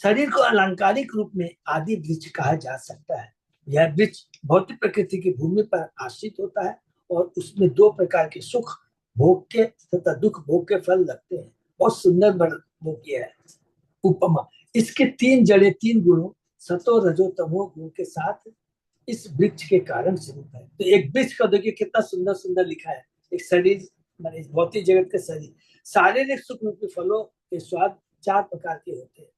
शरीर को अलंकारिक रूप में आदि वृक्ष कहा जा सकता है। यह वृक्ष भौतिक प्रकृति की भूमि पर आश्रित होता है और उसमें दो प्रकार के सुख भोग के तथा दुख भोग के फल लगते हैं। बहुत सुंदर वो किया है उपमा। इसके तीन जड़े तीन गुणों सतो रजो तमो गुण के साथ इस वृक्ष के कारण स्वरूप है। तो एक वृक्ष का देखिए कितना सुंदर सुंदर लिखा है। एक शरीर माने भौतिक जगत के शरीर, शारीरिक सुख रूपी फलों के स्वाद चार प्रकार के होते हैं,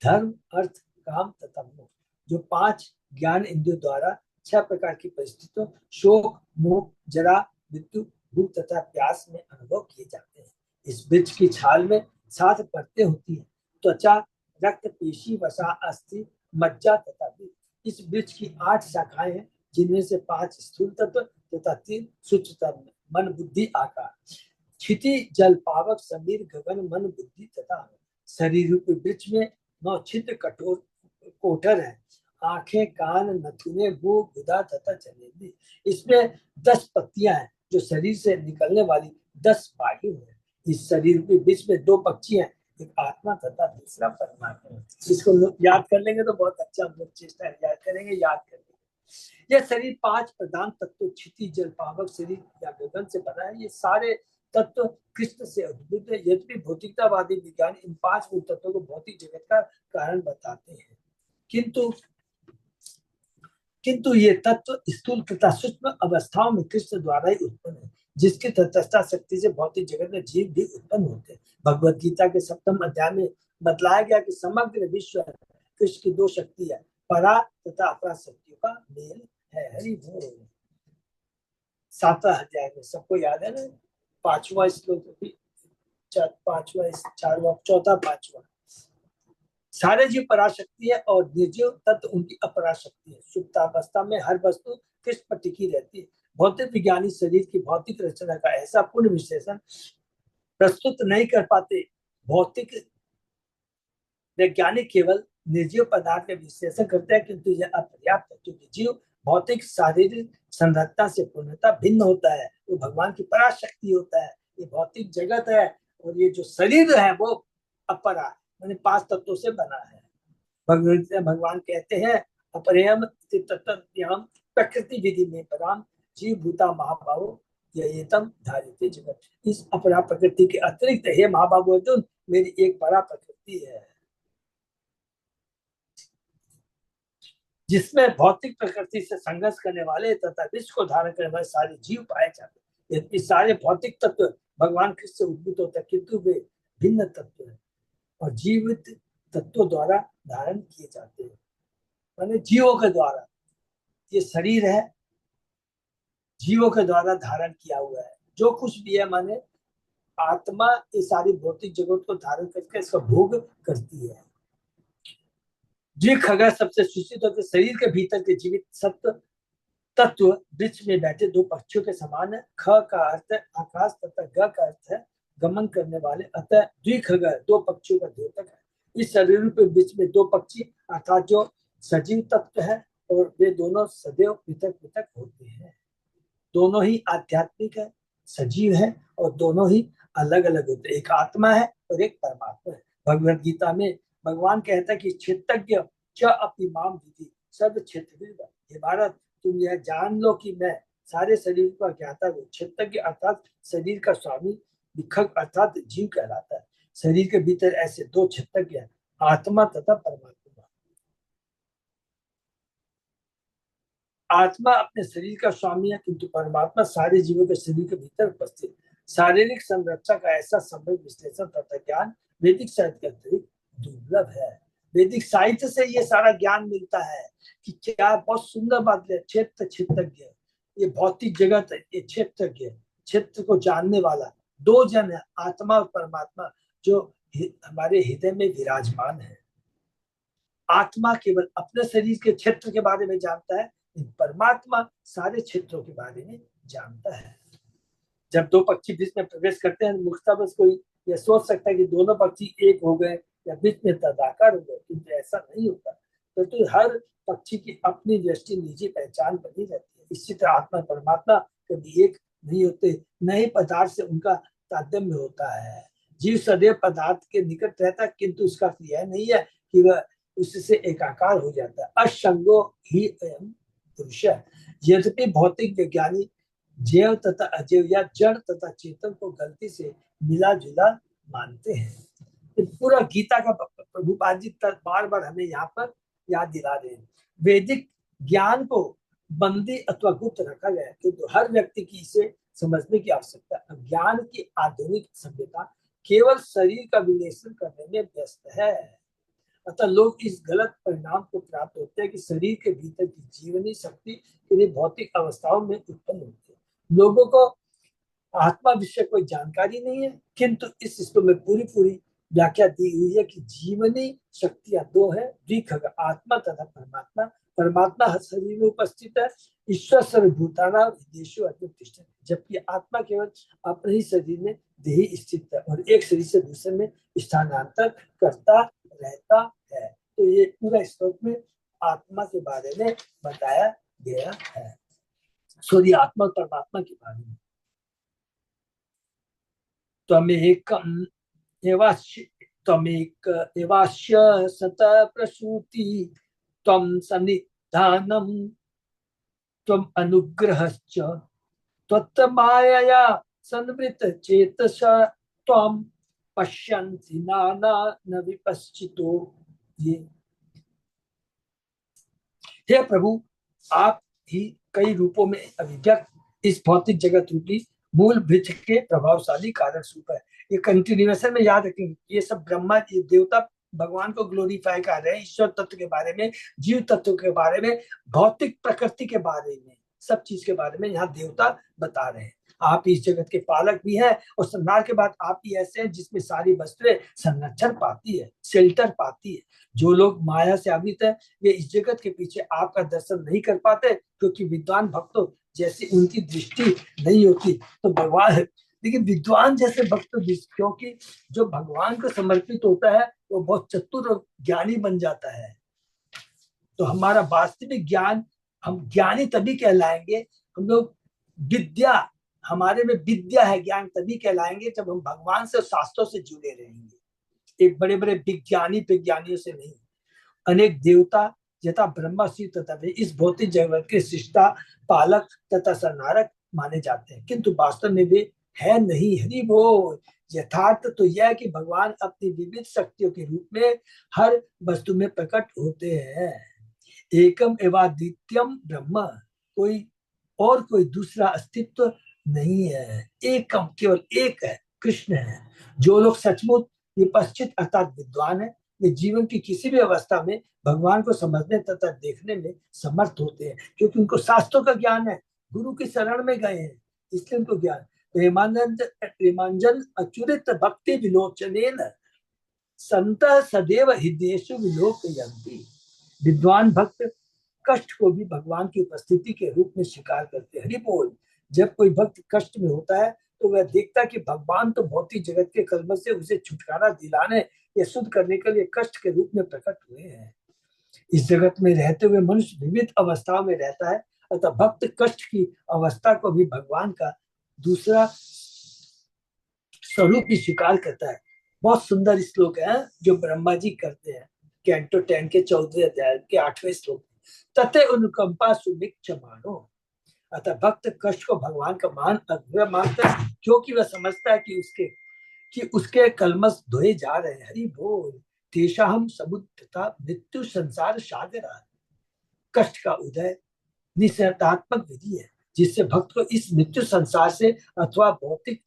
धर्म अर्थ काम तथा मोह, जो पांच ज्ञान इंद्रियों द्वारा छह प्रकार की परिस्थितियों शोक मोह जरा मृत्यु भूख तथा प्यास में अनुभव किए जाते हैं। इस वृक्ष की छाल में सात परतें होती है, त्वचा रक्त पेशी वसा अस्थि मज्जा तथा दूध। इस वृक्ष की 8 शाखाएं हैं, जिनमें से 5 स्थूल तत्व तथा 3 सूक्ष्म तत्व, मन बुद्धि आकार। क्षिति जल पावक समीर गगन मन बुद्धि तथा शरीर रूपी वृक्ष में 9 छिद्र कठोर कोठर है, आंखें कान नथुने मुंह गुदा तथा चलेंदी। इसमें 10 पत्तियां हैं जो शरीर से निकलने वाली 10 वायु है। इस शरीर के बीच में 2 पक्षी हैं, एक आत्मा तथा दूसरा परमात्मा। इसको याद कर लेंगे तो बहुत अच्छा हम लोग चेष्टा याद करेंगे, याद करेंगे। यह शरीर 5 प्रधान तत्व क्षिति जल पावक शरीर या गगन से बना है। ये सारे तत्व कृष्ण से अद्भुत है। यद्यपि भौतिकतावादी विज्ञान इन 5 मूल तत्वों को भौतिक जगत का कारण बताते हैं, किंतु ये तत्व स्थूल तथा सूक्ष्म अवस्थाओं में कृष्ण द्वारा ही उत्पन्न है, जिसकी तटस्था शक्ति से भौतिक जगत में जीव भी उत्पन्न होते हैं। भगवत गीता के 7वें अध्याय में बतलाया गया कि समग्र विश्व कृष्ण की 2 शक्ति है, परा तथा अपरा शक्तियों का मेल है। हरि बोल। 7वां अध्याय में सबको याद है ना, 5वां श्लोक, 5वां 4वां 4था 5वां। सारे जीव पराशक्ति है और निर्जीव तत्व उनकी अपराशक्ति है। सुप्तावस्था में हर वस्तु कृष्ण पर टिकी रहती है। भौतिक विज्ञानी शरीर की भौतिक रचना का ऐसा पूर्ण विश्लेषण प्रस्तुत नहीं कर पाते। भौतिक वैज्ञानिक केवल निर्जीव पदार्थ का विश्लेषण करते हैं, किंतु यह अपर्याप्त है, क्योंकि जीव भौतिक शारीरिक संरचना से पूर्णतः भिन्न होता है। वो भगवान की पराशक्ति होता है। ये भौतिक जगत है और ये जो शरीर है वो अपरा मैंने 5 तत्वों से बना है। भगवान कहते हैं अपरेयम प्रकृति विधि में पराम जीव भूता महाभाव यतम धारित जगत। इस अपरा प्रकृति के अतिरिक्त हे महाभाव अर्जुन, मेरी एक परा प्रकृति है, जिसमें भौतिक प्रकृति से संघर्ष करने वाले तथा विश्व को धारण करने वाले सारे जीव पाए जाते हैं। इस सारे भौतिक तत्व भगवान कृष्ण से उद्भूत होते हैं, किंतु वे भिन्न तत्व है और जीवित तत्वों द्वारा धारण किए जाते हैं, माने जीवों के द्वारा। ये शरीर है, जीवों के द्वारा धारण किया हुआ है। जो कुछ भी है माने आत्मा ये सारी भौतिक जगत को धारण करके इसका भोग करती है। जी खगर सबसे सूचित होकर शरीर के भीतर के जीवित सत्व तत्व वृक्ष में बैठे 2 पक्षियों के समान है। ख का अर्थ आकाश तथा ग का अर्थ है गमन करने वाले, अतः द्विखगर 2 पक्षियों का द्योतक है। इस शरीर के बीच में 2 पक्षी अर्थात जो सजीव तत्व है और वे दोनों सदैव पृथक पृथक होते हैं। दोनों ही आध्यात्मिक है, सजीव है और दोनों ही अलग अलग होते हैं। एक आत्मा है और एक परमात्मा है। भगवत गीता में भगवान कहता है कि क्षेत्रज्ञ च अपनी माम विधि सर्व क्षेत्र। हे भारत, तुम यह जान लो कि मैं सारे शरीर का ज्ञाता हूँ। क्षेत्रज्ञ अर्थात शरीर का स्वामी, विखग अर्थात जीव कहलाता है। शरीर के भीतर ऐसे 2 क्षेत्रज्ञ हैं, आत्मा तथा परमात्मा। आत्मा अपने शरीर का स्वामी है, किंतु परमात्मा सारे जीवों के शरीर के भीतर उपस्थित। शारीरिक संरचना का ऐसा संभव विश्लेषण तथा ज्ञान वैदिक साहित्य के अतिरिक्त दुर्लभ है। वैदिक साहित्य से ये सारा ज्ञान मिलता है कि क्या बहुत सुंदर बात है। क्षेत्रज्ञ, ये भौतिक जगत है, ये क्षेत्रज्ञ, क्षेत्र को जानने वाला 2 जन है, आत्मा और परमात्मा, जो हमारे हृदय में विराजमान है। आत्मा केवल अपने शरीर के क्षेत्र के बारे में जानता है, परमात्मा सारे क्षेत्रों के बारे में जानता है। जब 2 पक्षी बीच में प्रवेश करते हैं, मुख्यतः बस कोई यह सोच सकता है कि दोनों पक्षी एक हो गए या बीच में तदाकार हो गए, किंतु ऐसा नहीं होता। तो हर पक्षी की अपनी दृष्टि निजी पहचान बनी रहती है। इसी तरह आत्मा परमात्मा कभी एक नहीं होते, नए पदार्थ से उनका तारतम्य होता है। जीव सदैव पदार्थ के निकट रहता है, किंतु उसका यह नहीं है कि वह उससे एकाकार हो जाता है। असंगो ही अयम पुरुष। यद्यपि भौतिक वैज्ञानिक जैव तथा अजैव या जड़ तथा चेतन को गलती से मिला जुला मानते हैं। तो पूरा गीता का प्रभुपाद जी बार बार हमें यहाँ पर याद दिला रहे हैं। वैदिक ज्ञान को बंदी अथवा गुप्त रखा गया है, किंतु हर व्यक्ति की इसे समझने की आवश्यकता है। ज्ञान की आधुनिक सभ्यता केवल शरीर का विश्लेषण करने में व्यस्त है। अतः लोग इस गलत परिणाम को प्राप्त होते हैं कि शरीर के भीतर की जीवनी शक्ति किन्हीं भौतिक अवस्थाओं में उत्पन्न होती है। लोगों को आत्मा विषय कोई जानकारी नहीं है, किंतु इस पुस्तक में पूरी पूरी व्याख्या दी हुई है कि जीवनी शक्तियां दो है, द्विखग आत्मा तथा परमात्मा। परमात्मा हर शरीर में उपस्थित है, ईश्वर सर्वभूतानां हृदयेषु अतिष्ठति, जबकि आत्मा केवल अपने ही शरीर में देही स्थित है और एक शरीर से दूसरे में स्थानांतर करता रहता है। तो ये पूरा श्लोक में आत्मा के बारे में बताया गया है, सॉरी आत्मा और परमात्मा के बारे में। त्वमेकम् एवास्य सत प्रसूति त्वं सन्निधानं त्वं अनुग्रहश्च त्वत्मायया संवृत चेतस त्वं पश्यन्ति नाना न विपश्चितो। ये हे प्रभु, आप ही कई रूपों में अभिव्यक्त इस भौतिक जगत रूपी मूल वृक्ष के प्रभावशाली कारण स्वरूप है। ये कंटिन्यूएशन में याद रखेंगे, ये सब ब्रह्मा ये देवता भगवान को ग्लोरीफाई कर रहे हैं, ईश्वर तत्व के बारे में, जीव तत्व के बारे में, भौतिक प्रकृति के बारे में, सब चीज के बारे में यहाँ देवता बता रहे हैं। आप इस जगत के पालक भी हैं और संहार के बाद आप ही ऐसे हैं जिसमें सारी वस्तुएं संरक्षण पाती है, शेल्टर पाती है। जो लोग माया से आवृत है वे इस जगत के पीछे आपका दर्शन नहीं कर पाते, क्योंकि विद्वान भक्तों जैसी उनकी दृष्टि नहीं होती। तो भगवान, लेकिन विद्वान जैसे भक्त, क्योंकि जो भगवान को समर्पित होता है वो बहुत चतुर और ज्ञानी बन जाता है। तो हमारा वास्तविक ज्ञान, हम ज्ञानी तभी कहलाएंगे, हम लोग विद्या, हमारे में विद्या है, ज्ञान तभी कहलाएंगे जब हम भगवान से, शास्त्रों से जुड़े रहेंगे, एक बड़े बड़े विज्ञानियों से नहीं। अनेक देवता यथा ब्रह्मा शिव तथा वे इस भौतिक जगत के सृष्टा, पालक तथा संहारक माने जाते हैं, किंतु वास्तव में वे है नहीं। हरि बोल। यथार्थ तो यह है कि भगवान अपनी विविध शक्तियों के रूप में हर वस्तु में प्रकट होते हैं। एकम एवाद्वितीयम ब्रह्म, कोई दूसरा अस्तित्व नहीं है। एकम, केवल एक है, कृष्ण है। जो लोग सचमुच विपश्चित अर्थात विद्वान है, वे जीवन की किसी भी अवस्था में भगवान को समझने तथा देखने में समर्थ होते हैं, क्योंकि उनको शास्त्रों का ज्ञान है, गुरु की शरण में गए हैं, इसलिए उनको ज्ञान। प्रेमांजन अचुरित भक्ति विलोचनेन संत सदैव हृदयेषु विलोकयन्ति। विद्वान भक्त कष्ट को भी भगवान की उपस्थिति के रूप में स्वीकार करते हैं। हरि बोल। जब कोई भक्त कष्ट में होता है तो वह देखता कि भगवान तो भौतिक जगत के कलमश से उसे छुटकारा दिलाने या शुद्ध करने के लिए कष्ट के रूप में प्रकट हुए हैं। इस जगत में रहते हुए मनुष्य विविध अवस्थाओं में रहता है, अतः भक्त कष्ट की अवस्था को भी भगवान का दूसरा स्वरूप ही स्वीकार करता है। बहुत सुंदर श्लोक है जो ब्रह्मा जी करते हैं, कैंटो 10 के 14वें अध्याय के 8वें श्लोक। तथे अनुकंपा सुमिक्ष मानो, अतः भक्त कष्ट को भगवान का मान अग्रह मानता है, क्योंकि वह समझता है कि उसके कलमश धोए जा रहे हैं। हरि बोल। तेषाहम समुद्रता मृत्यु संसार सागरा, कष्ट का उदय निषेधात्मक विधि है, जिससे भक्त को इस मृत्यु संसार से अथवा भौतिक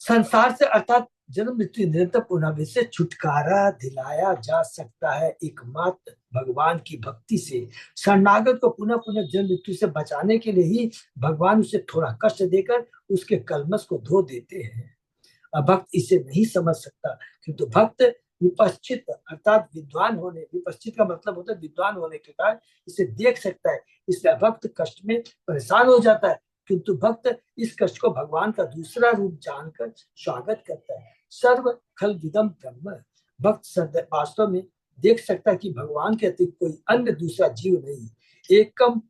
संसार से अर्थात जन्म मृत्यु निरंतर पुनरावृत्ति से छुटकारा दिलाया जा सकता है। एकमात्र भगवान की भक्ति से शरणागत को पुनः पुनः जन्म मृत्यु से बचाने के लिए ही भगवान उसे थोड़ा कष्ट देकर उसके कलमश को धो देते हैं। भक्त इसे नहीं समझ सकता, किंतु भक्त विपश्चित अर्थात विद्वान होने, विपश्चित का मतलब होता है विद्वान होने के कारण इसे देख सकता है, इसलिए भक्त कष्ट में परेशान हो जाता है, किंतु भक्त इस कष्ट को भगवान का दूसरा रूप जानकर स्वागत करता है। सर्व खल विदम ब्रह्म, भक्त वास्तव में देख सकता है कि भगवान के अतिरिक्त कोई अन्य दूसरा जीव नहीं। एकम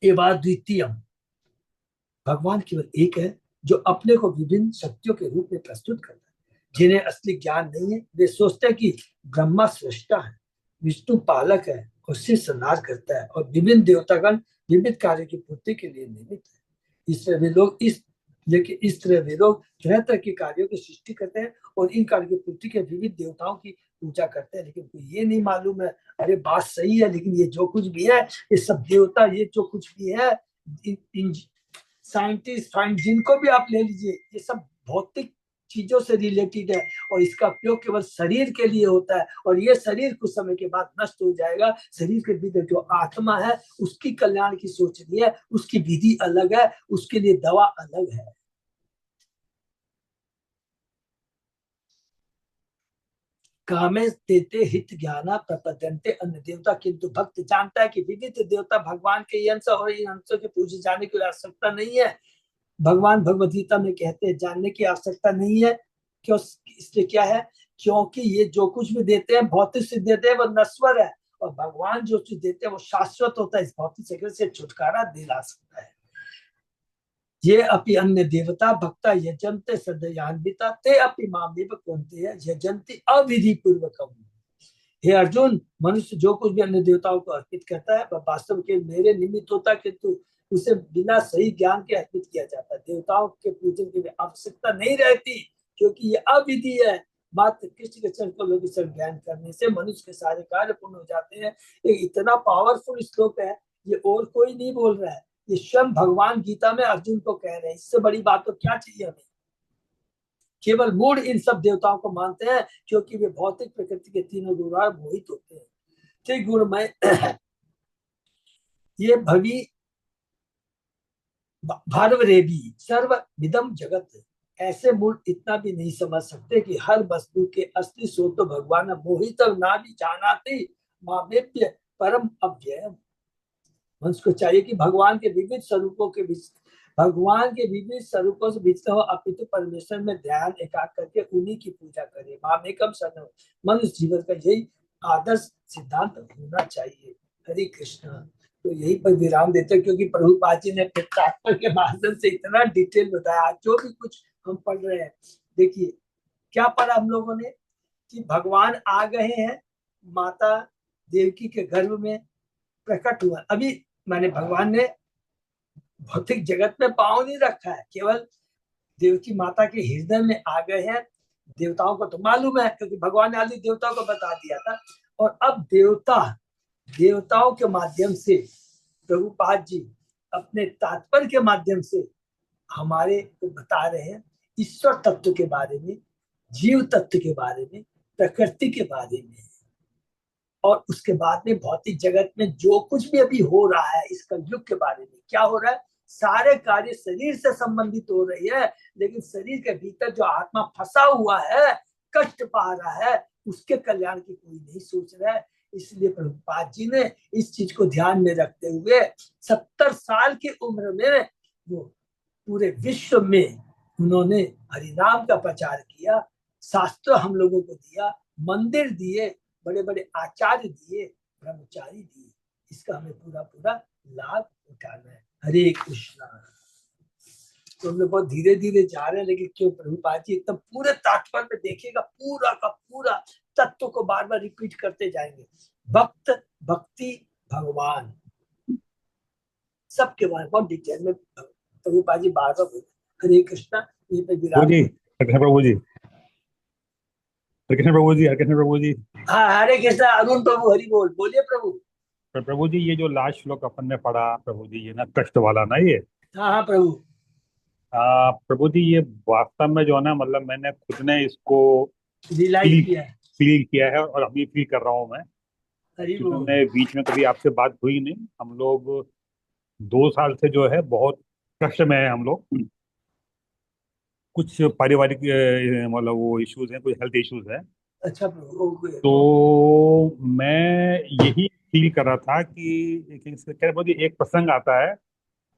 एवाद्वितीयम, भगवान केवल एक है जो अपने को विभिन्न शक्तियों के रूप में प्रस्तुत करता है। जिन्हें असली ज्ञान नहीं है वे सोचते हैं कि ब्रह्मा सृष्टा है, विष्णु पालक है और शिव संहार करता है, और विभिन्न देवतागण विविध कार्य की पूर्ति के लिए निमित्त है। इस तरह वे लोग तरह तरह के कार्यों की सृष्टि करते हैं और इन कार्य की पूर्ति के विविध देवताओं की पूजा करते हैं, लेकिन ये नहीं मालूम है, अरे बात सही है, लेकिन ये जो कुछ भी है, ये सब देवता, ये जो कुछ भी है, इन साइंटिस्ट जिनको भी आप ले लीजिए, ये सब भौतिक चीजों से रिलेटेड है, और इसका उपयोग केवल शरीर के लिए होता है, और ये शरीर कुछ समय के बाद नष्ट हो जाएगा। शरीर के भीतर जो आत्मा है उसकी कल्याण की सोचनी है, उसकी विधि अलग है, उसके लिए दवा अलग है। कामे देते हित ज्ञाना प्रपद्यन्ते अन्य देवता, किंतु भक्त जानता है कि विविध देवता भगवान के ये अंश और इन अंशों के पूजे जाने की आवश्यकता नहीं है। भगवान भगवद गीता में कहते हैं जानने की आवश्यकता नहीं है। क्यों? इसलिए क्या है? क्योंकि ये जो कुछ भी देते हैं, भौतिक सिद्ध देते हैं, वो नश्वर है, और भगवान जो चीज देते हैं वो शाश्वत होता है। इस भौतिक जगत से छुटकारा दिला सकता है। ये अपि अन्य देवता भक्ता यजन्ते सदयान्विता ते अपि मामेव कुंते यजन्ति अविधि पूर्वकम। हे अर्जुन, मनुष्य जो कुछ भी अन्य देवताओं को अर्पित करता है वह वास्तव के मेरे निमित्त होता है, किंतु उसे बिना सही ज्ञान के अर्पित किया जाता है। देवताओं के पूजन की आवश्यकता नहीं रहती, क्योंकि ये अविधि है। मात्र कृष्ण के चरण को लोग ज्ञान करने से मनुष्य के सारे कार्य पूर्ण हो जाते हैं। ये इतना पावरफुल श्लोक है, ये और कोई नहीं बोल रहा है, ये स्वयं भगवान गीता में अर्जुन को कह रहे हैं। इससे बड़ी बात तो क्या चाहिए हमें। केवल मूढ़ इन सब देवताओं को मानते हैं, क्योंकि वे भौतिक प्रकृति के तीनों द्वारा मोहित होते हैं। त्रिगुणमय ये भवि भार्गवरेबी सर्व विदम जगत, ऐसे मूल इतना भी नहीं समझ सकते कि हर वस्तु के असली स्रोत तो भगवान मोहित ना भी जानाते मामेप्य परम अव्ययम। मनुष्य को चाहिए कि भगवान के विविध स्वरूपों के बीच से विचरण हो, अपितु परमेश्वर में ध्यान एकाग्र करके उन्हीं की पूजा करे। मामेकम शरणम, मनुष्य जीवन का यही आदर्श सिद्धांत होना चाहिए। हरे कृष्ण। तो यही पर विराम देते हैं, क्योंकि प्रभुपाद जी ने तात्पर्य के माध्यम से इतना डिटेल बताया। जो भी कुछ हम पढ़ रहे हैं, देखिए क्या पढ़ा हम लोगों ने, कि भगवान आ गए हैं, माता देवकी के गर्भ में प्रकट हुआ। अभी मैंने भगवान ने भौतिक जगत में पांव नहीं रखा है, केवल देवकी माता के हृदय में आ गए हैं। देवताओं को तो मालूम है, क्योंकि भगवान ने आदि देवताओं को बता दिया था। और अब देवताओं के माध्यम से प्रभुपाद जी अपने तात्पर्य के माध्यम से हमारे को बता रहे हैं ईश्वर तत्व के बारे में, जीव तत्व के बारे में, प्रकृति के बारे में, और उसके बाद में भौतिक जगत में जो कुछ भी अभी हो रहा है इस कलयुग के बारे में। क्या हो रहा है? सारे कार्य शरीर से संबंधित हो रही है, लेकिन शरीर के भीतर जो आत्मा फंसा हुआ है, कष्ट पा रहा है, उसके कल्याण की कोई नहीं सोच रहा है। इसलिए प्रभुपाद जी ने इस चीज को ध्यान में रखते हुए 70 साल की उम्र में वो पूरे विश्व में उन्होंने हरिनाम का प्रचार किया, शास्त्र हम लोगों को दिया, मंदिर दिए, बड़े बड़े आचार्य दिए, ब्रह्मचारी दिए। इसका हमें पूरा पूरा लाभ उठाना है। हरे कृष्णा। तो हम लोग बहुत धीरे धीरे जा रहे हैं, लेकिन क्यों प्रभुपाद जी एकदम पूरे तात्पर्य में देखिएगा, पूरा का पूरा तत्व को बार बार रिपीट करते जाएंगे। भक्त, भक्ति, भगवान, सबके बारे में बहुत डिटेल में प्रभुपाद जी बार बार बोले। हरे कृष्णा। ये पे विराम। प्रभु जी, कृष्ण प्रभु जी, कृष्ण प्रभु जी। हाँ, हरे कृष्णा। अरुण प्रभु, हरि बोल। बोलिए प्रभु। प्रभु जी, ये जो लास्ट श्लोक अपन ने पढ़ा प्रभु जी, ये ना कष्ट वाला ना, ये हाँ हाँ प्रभु। प्रभु जी, ये वास्तव में जो है ना, मतलब मैंने खुद ने इसको रियलाइज किया है। फील किया है, और अभी फील कर रहा हूँ मैं, हरि क्योंकि बोल। मैं बीच में कभी आपसे बात हुई नहीं। हम लोग 2 साल से जो है बहुत कष्ट में है हम लोग। कुछ पारिवारिक मतलब वो इश्यूज हैं, कुछ हेल्थ इश्यूज हैं। अच्छा प्रभु। तो मैं यही फील कर रहा था कि क्या बोलते, एक प्रसंग आता है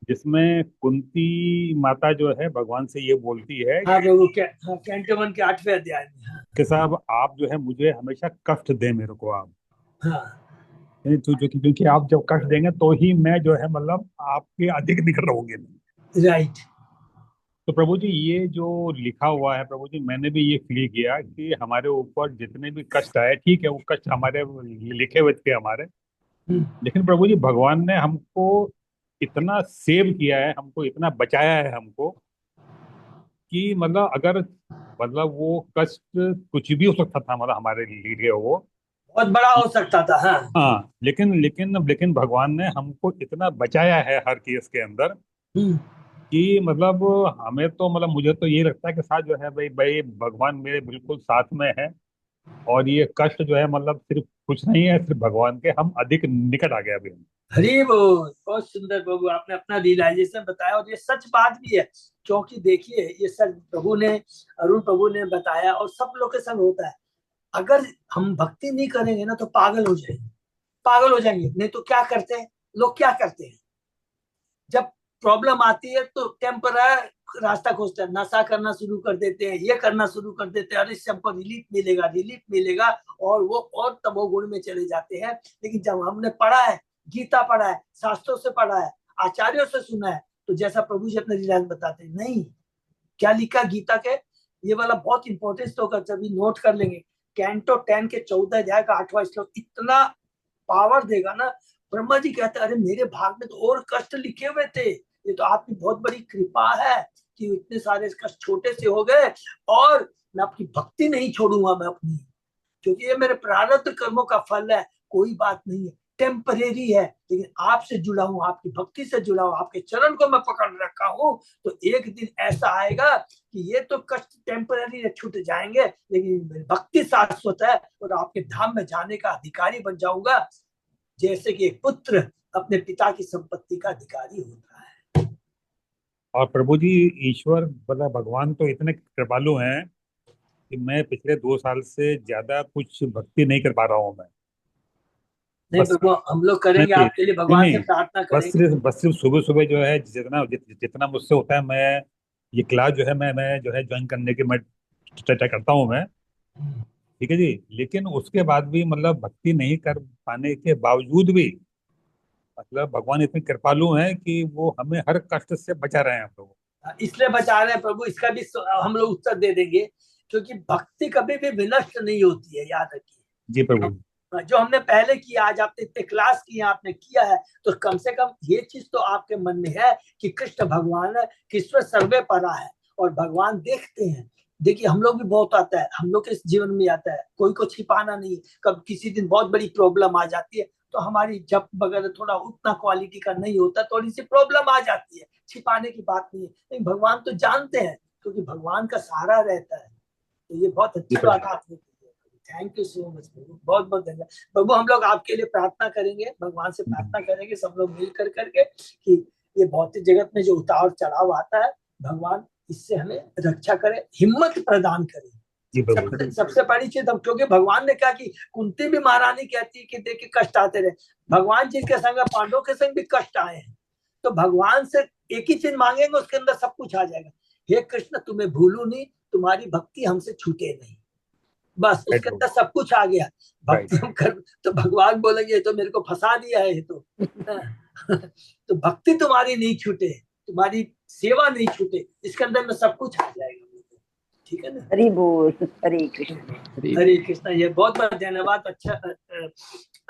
जिसमें कुंती माता जो है भगवान से ये बोलती है हाँ प्रभु, क्या? हाँ, कैंटो 1 के 8वें अध्याय में। हाँ कि साहब, आप जो है मुझे हमेशा कष्ट दे, मेरे को आप, हाँ। तो जो क्योंकि आप जब कष्ट देंगे तो ही मैं जो है मतलब आपके अधिक निकट रहूंगे। राइट। तो प्रभु जी ये जो लिखा हुआ है प्रभु जी, मैंने भी ये फील किया कि हमारे ऊपर जितने भी कष्ट आए, ठीक है वो कष्ट हमारे लिखे हुए थे हमारे, हम्म। लेकिन प्रभु जी भगवान ने हमको इतना सेव किया है, हमको इतना बचाया है हमको, कि मतलब अगर मतलब वो कष्ट कुछ भी हो सकता था मतलब हमारे लिए वो। बहुत बड़ा हो सकता था, हाँ। हाँ, लेकिन लेकिन लेकिन भगवान ने हमको इतना बचाया है हर केस के अंदर, हम्म। कि मतलब हमें तो मतलब मुझे तो ये लगता है कि साथ जो है भाई भाई भगवान मेरे बिल्कुल साथ में है। और ये कष्ट जो है मतलब सिर्फ कुछ नहीं है, सिर्फ भगवान के हम अधिक निकट आ गए अभी हम। हरी बोल, बहुत सुंदर प्रभु, आपने अपना रियलाइजेशन बताया, और ये सच बात भी है। क्योंकि देखिए, ये सच प्रभु ने, अरुण प्रभु ने बताया, और सब लोग के संग होता है। अगर हम भक्ति नहीं करेंगे ना तो पागल हो जाएंगे, पागल हो जाएंगे। नहीं तो क्या करते हैं लोग, क्या करते हैं, जब प्रॉब्लम आती है तो टेम्पररी रास्ता खोजते हैं, नशा करना शुरू कर देते हैं, ये करना शुरू कर देते हैं, अरे इससे हमको रिलीफ मिलेगा, रिलीफ मिलेगा, और वो और तमोगुण में चले जाते हैं। लेकिन जब हमने पढ़ा है, गीता पढ़ा है, शास्त्रों से पढ़ा है, आचार्यों से सुना है, तो जैसा प्रभु जी अपने रिलायंस बताते हैं, नहीं, क्या लिखा गीता के, ये वाला बहुत इंपॉर्टेंस तो होगा, जब नोट कर लेंगे। कैंटो 10 के 14 अध्याय का 8वां श्लोक इतना पावर देगा ना। ब्रह्मा जी कहते हैं, अरे मेरे भाग में तो और कष्ट लिखे हुए थे, ये तो आपकी बहुत बड़ी कृपा है कि इतने सारे कष्ट छोटे से हो गए, और मैं आपकी भक्ति नहीं छोड़ूंगा मैं अपनी, क्योंकि ये मेरे प्रारब्ध कर्मों का फल है। कोई बात नहीं है, टेम्परेरी है, लेकिन आपसे जुड़ा हूं, आपकी भक्ति से जुड़ा हूं, आपके चरण को मैं पकड़ रखा हूं। तो एक दिन ऐसा आएगा कि ये तो कष्ट टेम्परेरी छूट जाएंगे, लेकिन मेरी भक्ति शाश्वत है, और आपके धाम में जाने का अधिकारी बन जाऊंगा, जैसे कि एक पुत्र अपने पिता की संपत्ति का अधिकारी होता है। और प्रभु जी ईश्वर मतलब भगवान तो इतने कृपालु हैं कि मैं पिछले 2 साल से ज्यादा कुछ भक्ति नहीं कर पा रहा हूँ मैं। नहीं बस प्रभु, हम लोग करेंगे नहीं आपके लिए, नहीं भगवान से नहीं, प्रार्थना बस करेंगे। सिर्फ सुबह सुबह जो है जितना मुझसे होता है, मैं ये क्लास जो है मैं जो है ज्वाइन करने की मैं ट्राई करता हूँ मैं। ठीक है जी, लेकिन उसके बाद भी मतलब भक्ति नहीं कर पाने के बावजूद भी मतलब भगवान इतने कृपालु हैं कि वो हमें हर कष्ट से बचा रहे हैं हम लोग। इसलिए बचा रहे हैं प्रभु, इसका भी हम लोग उत्तर दे देंगे। क्योंकि भक्ति कभी भी विनष्ट नहीं होती है, याद रखिए। जी प्रभु। जो हमने पहले किया, आज आपने इतने क्लास किए, आपने किया है, तो कम से कम ये चीज तो आपके मन में है कि कृष्ण भगवान है, कृष्ण सर्वे परा है, और भगवान देखते हैं। देखिए, हम लोग भी बहुत आता है, हम लोग के जीवन में आता है, कोई को छिपाना नहीं। कब किसी दिन बहुत बड़ी प्रॉब्लम आ जाती है, तो हमारी जब वगैरह थोड़ा उतना क्वालिटी का नहीं होता, थोड़ी सी प्रॉब्लम आ जाती है, छिपाने की बात नहीं है, लेकिन भगवान तो जानते हैं, क्योंकि भगवान का सहारा रहता है। तो ये बहुत जी अच्छी बात प्रभु। आपने की है। थैंक यू सो मच प्रभु, बहुत बहुत धन्यवाद प्रभु। हम लोग आपके लिए प्रार्थना करेंगे, भगवान से प्रार्थना करेंगे सब लोग मिल कर करके, कि ये भौतिक जगत में जो उतार चढ़ाव आता है, भगवान इससे हमें रक्षा करे, हिम्मत प्रदान करे। जी प्रभु। सबसे बड़ी चीज हम, क्योंकि भगवान ने कहा कि कुंती भी महारानी कहती है कि देखिए कष्ट आते रहे, भगवान जी के संग, पांडवों के संग भी कष्ट आए हैं, तो भगवान से एक ही चीज मांगेंगे, उसके अंदर सब कुछ आ जाएगा। हे कृष्ण, तुम्हें भूलू नहीं, तुम्हारी भक्ति हमसे छूटे नहीं, बस राइट उसके प्रभु। अंदर सब कुछ आ गया। राइट। भक्ति हम कर, तो भगवान बोलेंगे ये तो मेरे को फंसा दिया है, ये तो तो भक्ति तुम्हारी नहीं छूटे, तुम्हारी सेवा नहीं छूटे, इसके अंदर में सब कुछ आ जाएगा। ठीक है ना। हरि बोल, हरे कृष्ण। हरे कृष्णा, ये बहुत बहुत धन्यवाद। अच्छा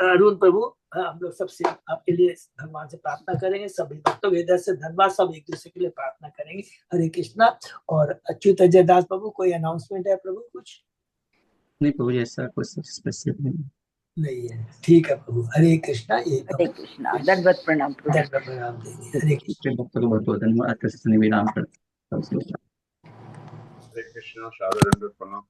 अरुण प्रभु, हम लोग सबसे आपके लिए भगवान से प्रार्थना करेंगे, सभी भक्तों के इधर से धन्यवाद, सब एक दूसरे के लिए प्रार्थना करेंगे। हरे कृष्णा। और अच्युत अजय दास प्रभु, कोई अनाउंसमेंट है प्रभु? कुछ नहीं प्रभु जी, ऐसा कुछ स्पेसिफिक नहीं है, ठीक है प्रभु। हरे कृष्णा। ये हरे कृष्णा, दंडवत प्रणाम प्रभु। दंड प्रणाम देंगे। हरे कृष्णा। भक्तों को बहुत बहुत धन्यवाद। कृष्ण विराम करते हरे कृष्णा, सादर दंडवत प्रणाम।